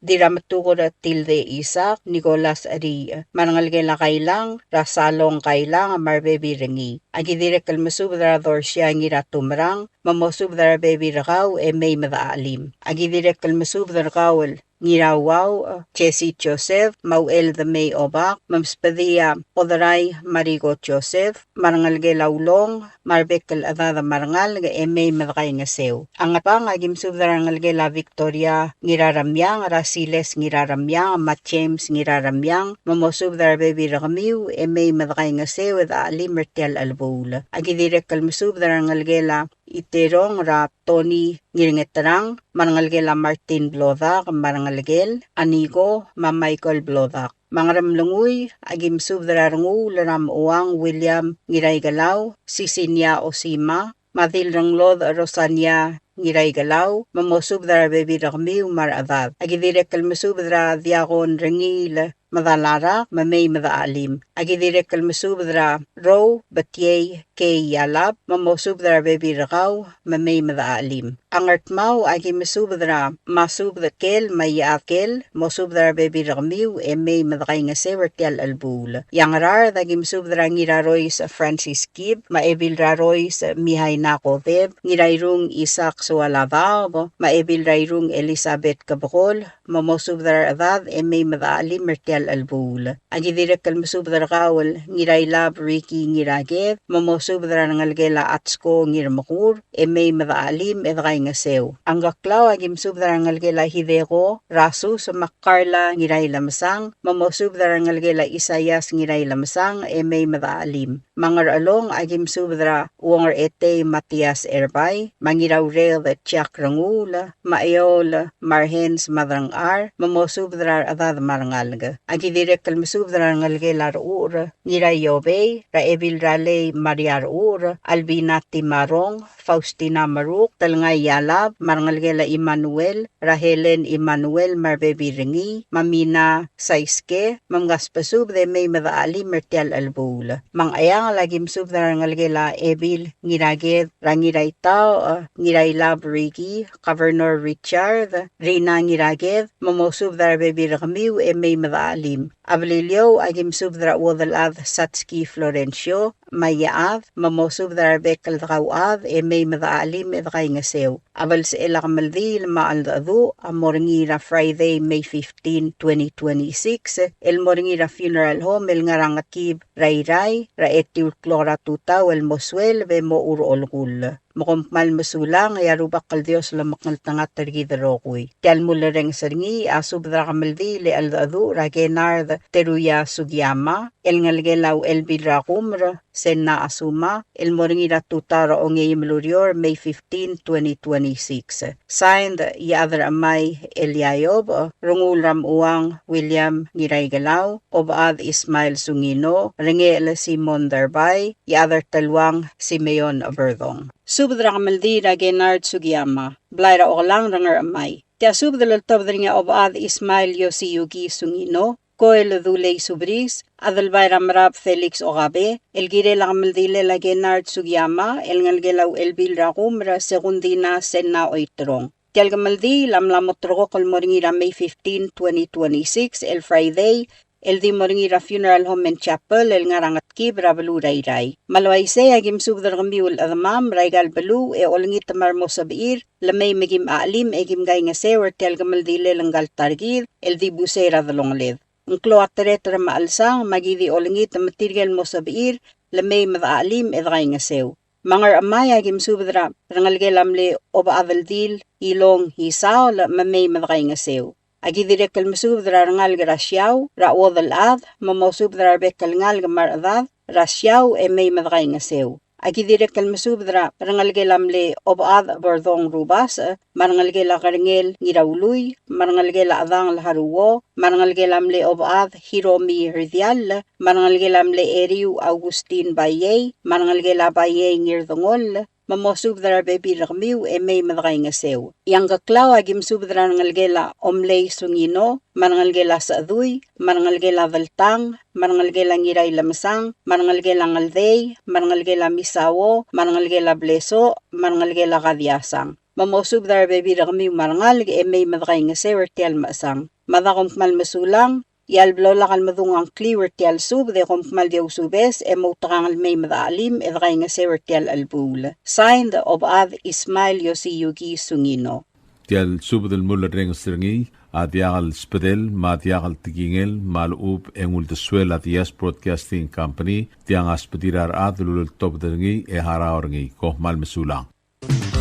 Diramatuko Tilde Isak, Nicolas Ari, Marangalgela Kailang, Rasalong Kailang, Marbebi Rengi. Agidirek kalmasub dara Dorsia Ngira Tumrang, mamosub dara Bebi Rakaw, may madaalim. Agidirek kalmasub dara Kawal, Ngirawaw, Chesi Joseph, Mauel the May Obak, Mamspadia, Odaray, Marigo Joseph, Marangalgela Ulong, Marbekal Adada Marangal, may madakay nga sew. Ang apang agimsub dara Rangalgela Victoria, Ngiraramyang, Rasiles Ngiraramyang, James Ngiraramyang, mamosub dara Bebi Rakamiw, may madakay nga sew, alim mertial albul. Agidirek kalmasub dara Rangalgela Iterong ra Tony Ngiringetarang, Marangalgela Martin Blodak, Marangalgel, Anigo, Ma Michael Blodak. Mangaramlunguy, agimsub darangu laram uang William Ngiraygalaw, Sisinya Osima, Madilranglod Rosania Ngiraygalaw, mamosub dara bebi rakmiw maradad. Agidirek kalmasub dara Diakon Rengil, Madalara, Mamay Madaalim. Agidirek kalmasub dara Row, Batyay, Kay Yalab, mamosub dara bebi rakaw, Mamay Madaalim. Ang artmaw agimasub dara masub da kel, mayakel, mosub dara bebi rakmiw, may madakay nga sewertial albul. Yang rar, agimasub dara ngiraroy sa Francis Kib, maebil raroy sa Mihay Nakodeb, ngirayrung Isak Sualabab, maebil rayrung Elizabeth Kabakol, mamosub dara adad, may madaalim mertial albul. Agidirek kalmasub dara kawal, ngiraylab Ricky ngiragev, mamosub dara nangalgela atsko ngirmakur, may madaalim edakay nga sew. Ang gaklaw agimsub dara nangalgela Hideko, Rasu sa Makarla ngiray lamsang, mamosub dara nangalgela Isayas ngiray lamsang, may madaalim. Mangar along agimsub dara uangar ete Matias Erbay, mangiraw rel Tiak Rangula, Maayol Marhens Madrangar, mamosub dara adad marangalga. Agidirek kalmasub dara nangalgela Ur, ngiray Yobey, Raebil Rale Mariar Ur, Albina Timarong, Faustina Maruk, Talangay Yalab, Marangalgela Emmanuel, Rahelen Emmanuel Marbebi Ringi, Mamina Saiske, Mamgaspasub de may madaali mertial albul. Mangayang lagimsub na Marangalgela Ebil, Ngiraged, Rangiray Tao, Ngiray Lab Rigi, Governor Richard, Rina Ngiraged, Mamosub na Bebi Rakamiw, may madaalim. Ablilyo, agimsub na Wadalad Satski Florencio, Mayaad, mamosub na Bekal Kawad, may madaalim edakay nga sew. Abal sa ilakamaldi, maaldadu, Moringira Friday, May 15, 2026, El Moringira Funeral Home, El Ngarangatib, Rayray, Raetiur Clora Tuta, El Moswel, Vemo Urolgul. Mukumpal masulang, ayarubak kal Diyos lamaknal tangat targidarokoy. Tial mulareng saringi, asub dra kamaldi, le aldadu, ra Kennard, teruya Sugiyama, el ngalgelaw el bidrakumr, sen na asuma el moringira tutara o ngayim lurior May 15, 2026. Signed Yadar Amay Eliayob, Rungul Ram Uang William Ngiray Galaw, Obad Ismail Sungino, Rengel Simon Darbay, Yadar Talwang Simeon Aberdong. Subdra Kamaldira Kennard Sugiyama, Blaira Olang Ranger Amay. Tia subdra tabdringa Obad Ismail Yosiyugi Sungino, Koel Duley Subris, Adalbay Ramrab Felix Ogabe, El Girela Kamaldile la Kennard Sugiyama, El Ngalgelaw El Bilrakumra, Segundina Senna Oitrong. Tialgamaldi lamlamotrogo kol moringira May 15, 2026, el Friday, el di moringira Funeral Home and Chapel, el ngarangat kibra balu rayray. Malwaise agim subdar gamiul adamam, raygal balu, e olingit marmo sabir, lamay megim aalim, egim gay ngase, or tialgamaldi lelangal targid, el di busera dalonglid. Unklo ataretra maalsang, magidi olingit material mo sabir, lamay madaalim, edgay ngasew. Mangar amaya gim subdra rangalgelamle oba avaldil ilong hisaw la mamay madakay ngasew. Agi direkal masubdra rangal grasyaw ra odal ad mamosubdra bekal ngal gamar adad rasyaw e may madakay ngasew. Agi direkal masubdra rangalgelamle oba ad bordong rubas marangalgela karngel ngirawluy marangalgela adang laharuwo marangalgelamle oba ad hiromi hirdial marangalgelamle eriu Augustin Bayay marangalgela Bayay ngirdongol mamosubdra bebi ragmiw e may madakay ngasew. Yang gaklaw agim subdra rangalgela omlay sungino marangalgela saaduy marangalgela valtang marangalgela ngiray lamsang marangalgela ngalday marangalgela misawo marangalgela bleso marangalgela kadyasang. Mamosubdra bebi ragmiw marangal e may madakay ngasew tial masang. Madakom malmasulang Yalblaw lakal madungang clear tial sub de kompmal diaw subes e mautangal may madaalim edgay nga sewer tial albul. Signed Obad Ismail Yosiyugi Sungino. Tial sub del mulla reng stringi adiagal spedel madiagal tigingel malub engul de suela dias broadcasting company tiang aspedirar adlul top derngi e haraorngi kohmal mesulang.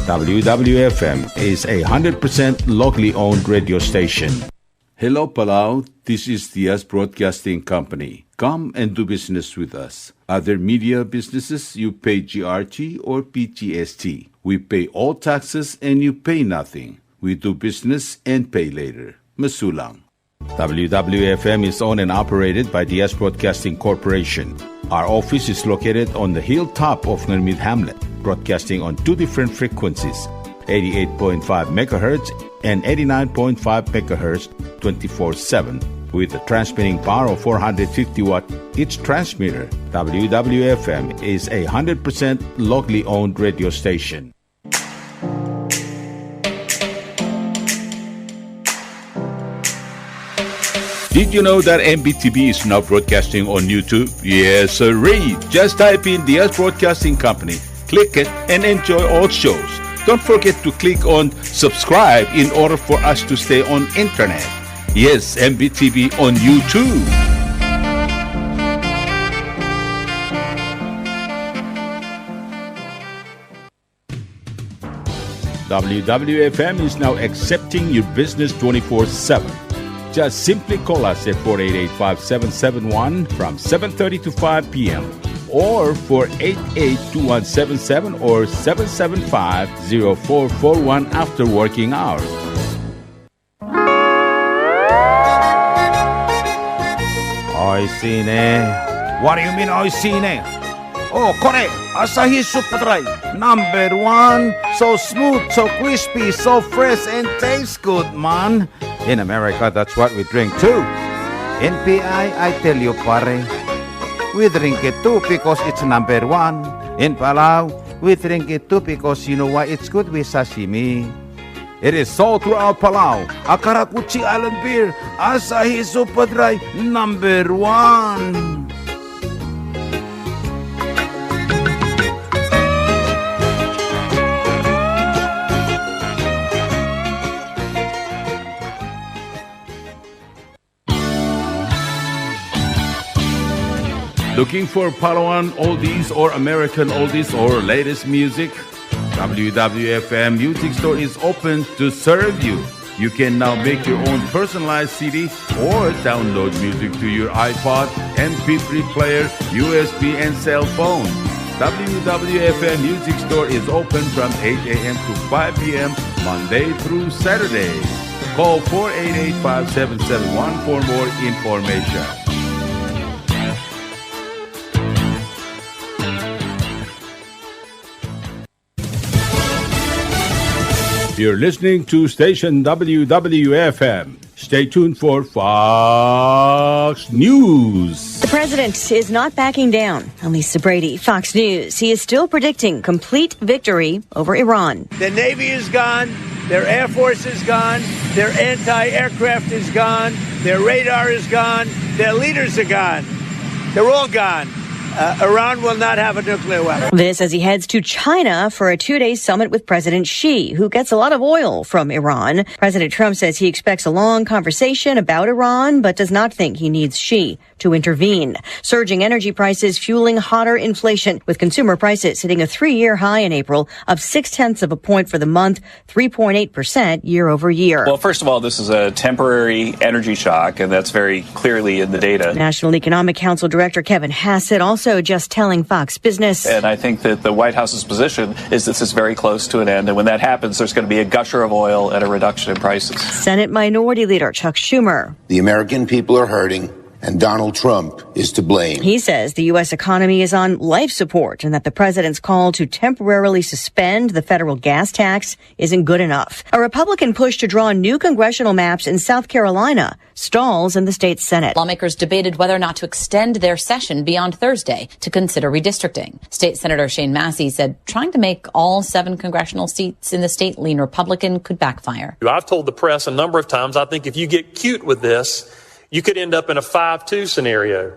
WWFM is a 100% locally owned radio station. Hello, Palau. This is Diaz Broadcasting Company. Come and do business with us. Other media businesses, you pay GRT or PGST. We pay all taxes and you pay nothing. We do business and pay later. Masulang. WWFM is owned and operated by Diaz Broadcasting Corporation. Our office is located on the hilltop of Nurmid Hamlet, broadcasting on two different frequencies, 88.5 megahertz and 89.5 megahertz 24/7 with a transmitting power of 450 watt each transmitter. WWFM is a 100% locally owned radio station. Did you know that MBTV is now broadcasting on YouTube? Yes, sirree. Just type in Diaz Broadcasting Company, click it, and enjoy all shows. Don't forget to click on subscribe in order for us to stay on internet. Yes, MBTV on YouTube. WWFM is now accepting your business 24/7. Just simply call us at 488-5771 from 7:30 to 5 p.m. or 488-2177 or 775-0441 after working hours. Oi sine. What do you mean oi sine? Oh, correct. Asahi Super Dry. Number 1. So smooth, so crispy, so fresh and tastes good, man. In America, that's what we drink too. In PI, I tell you, pare. We drink it too because it's number 1. In Palau, we drink it too because you know why it's good with sashimi. It is sold throughout Palau. Akarakuchi Island beer, Asahi Super Dry, number 1. Looking for Palauan oldies or American oldies or latest music? WWFM Music Store is open to serve you. You can now make your own personalized CD or download music to your iPod, MP3 player, USB, and cell phone. WWFM Music Store is open from 8 a.m. to 5 p.m. Monday through Saturday. Call 488-5771 for more information. You're listening to station WWFM. Stay tuned for Fox News. The president is not backing down. Lisa Brady, Fox News. He is still predicting complete victory over Iran. The Navy is gone. Their Air Force is gone. Their anti-aircraft is gone. Their radar is gone. Their leaders are gone. They're all gone. Iran will not have a nuclear weapon. This as he heads to China for a 2-day summit with President Xi, who gets a lot of oil from Iran. President Trump says he expects a long conversation about Iran, but does not think he needs Xi to intervene. Surging energy prices fueling hotter inflation, with consumer prices hitting a 3-year high in April, up 0.6 points for the month, 3.8% year over year. Well, first of all, this is a temporary energy shock, and that's very clearly in the data. National Economic Council Director Kevin Hassett also just telling Fox Business. And I think that the White House's position is this is very close to an end, and when that happens, there's going to be a gusher of oil and a reduction in prices. Senate Minority Leader Chuck Schumer. The American people are hurting, and Donald Trump is to blame. He says the U.S. economy is on life support and that the president's call to temporarily suspend the federal gas tax isn't good enough. A Republican push to draw new congressional maps in South Carolina stalls in the state Senate. Lawmakers debated whether or not to extend their session beyond Thursday to consider redistricting. State Senator Shane Massey said trying to make all 7 congressional seats in the state lean Republican could backfire. I've told the press a number of times, I think if you get cute with this, you could end up in a 5-2 scenario.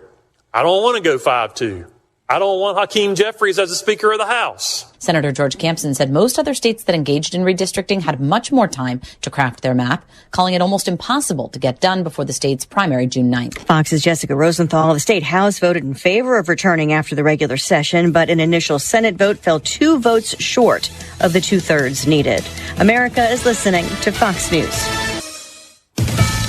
I don't want to go 5-2. I don't want Hakeem Jeffries as the Speaker of the House. Senator George Campson said most other states that engaged in redistricting had much more time to craft their map, calling it almost impossible to get done before the state's primary June 9th. Fox's Jessica Rosenthal. The state House voted in favor of returning after the regular session, but an initial Senate vote fell 2 votes short of the 2/3 needed. America is listening to Fox News.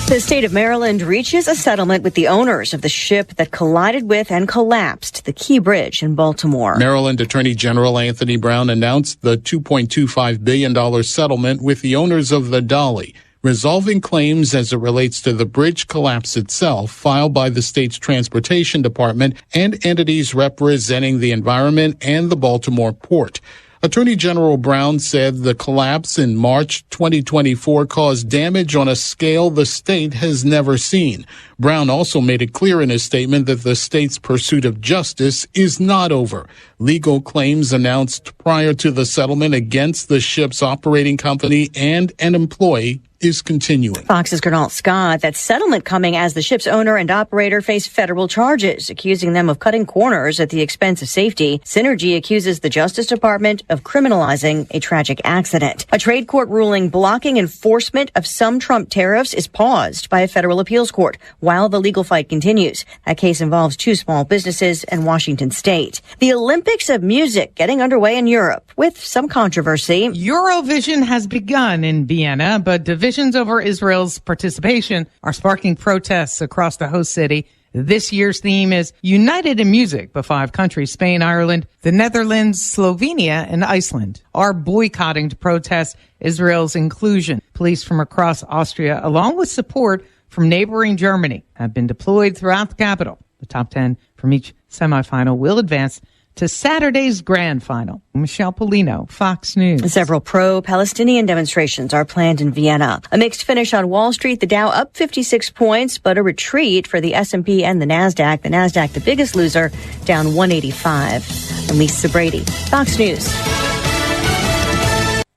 The state of Maryland reaches a settlement with the owners of the ship that collided with and collapsed the Key Bridge in Baltimore. Maryland Attorney General Anthony Brown announced the $2.25 billion settlement with the owners of the Dolly, resolving claims as it relates to the bridge collapse itself filed by the state's transportation department and entities representing the environment and the Baltimore port. Attorney General Brown said the collapse in March 2024 caused damage on a scale the state has never seen. Brown also made it clear in his statement that the state's pursuit of justice is not over. Legal claims announced prior to the settlement against the ship's operating company and an employee is continuing. Fox's Gernal Scott. That settlement coming as the ship's owner and operator face federal charges, accusing them of cutting corners at the expense of safety. Synergy accuses the Justice Department of criminalizing a tragic accident. A trade court ruling blocking enforcement of some Trump tariffs is paused by a federal appeals court while the legal fight continues. That case involves 2 small businesses in Washington state. The Olympics of music getting underway in Europe with some controversy. Eurovision has begun in Vienna, but divisions over Israel's participation are sparking protests across the host city. This year's theme is United in Music, but 5 countries, Spain, Ireland, the Netherlands, Slovenia, and Iceland, are boycotting to protest Israel's inclusion. Police from across Austria, along with support from neighboring Germany, have been deployed throughout the capital. The top 10 from each semifinal will advance to Saturday's grand final. Michelle Polino, Fox News. Several pro-Palestinian demonstrations are planned in Vienna. A mixed finish on Wall Street, the Dow up 56 points, but a retreat for the S&P and the NASDAQ. The NASDAQ, the biggest loser, down 185. I'm Lisa Brady, Fox News.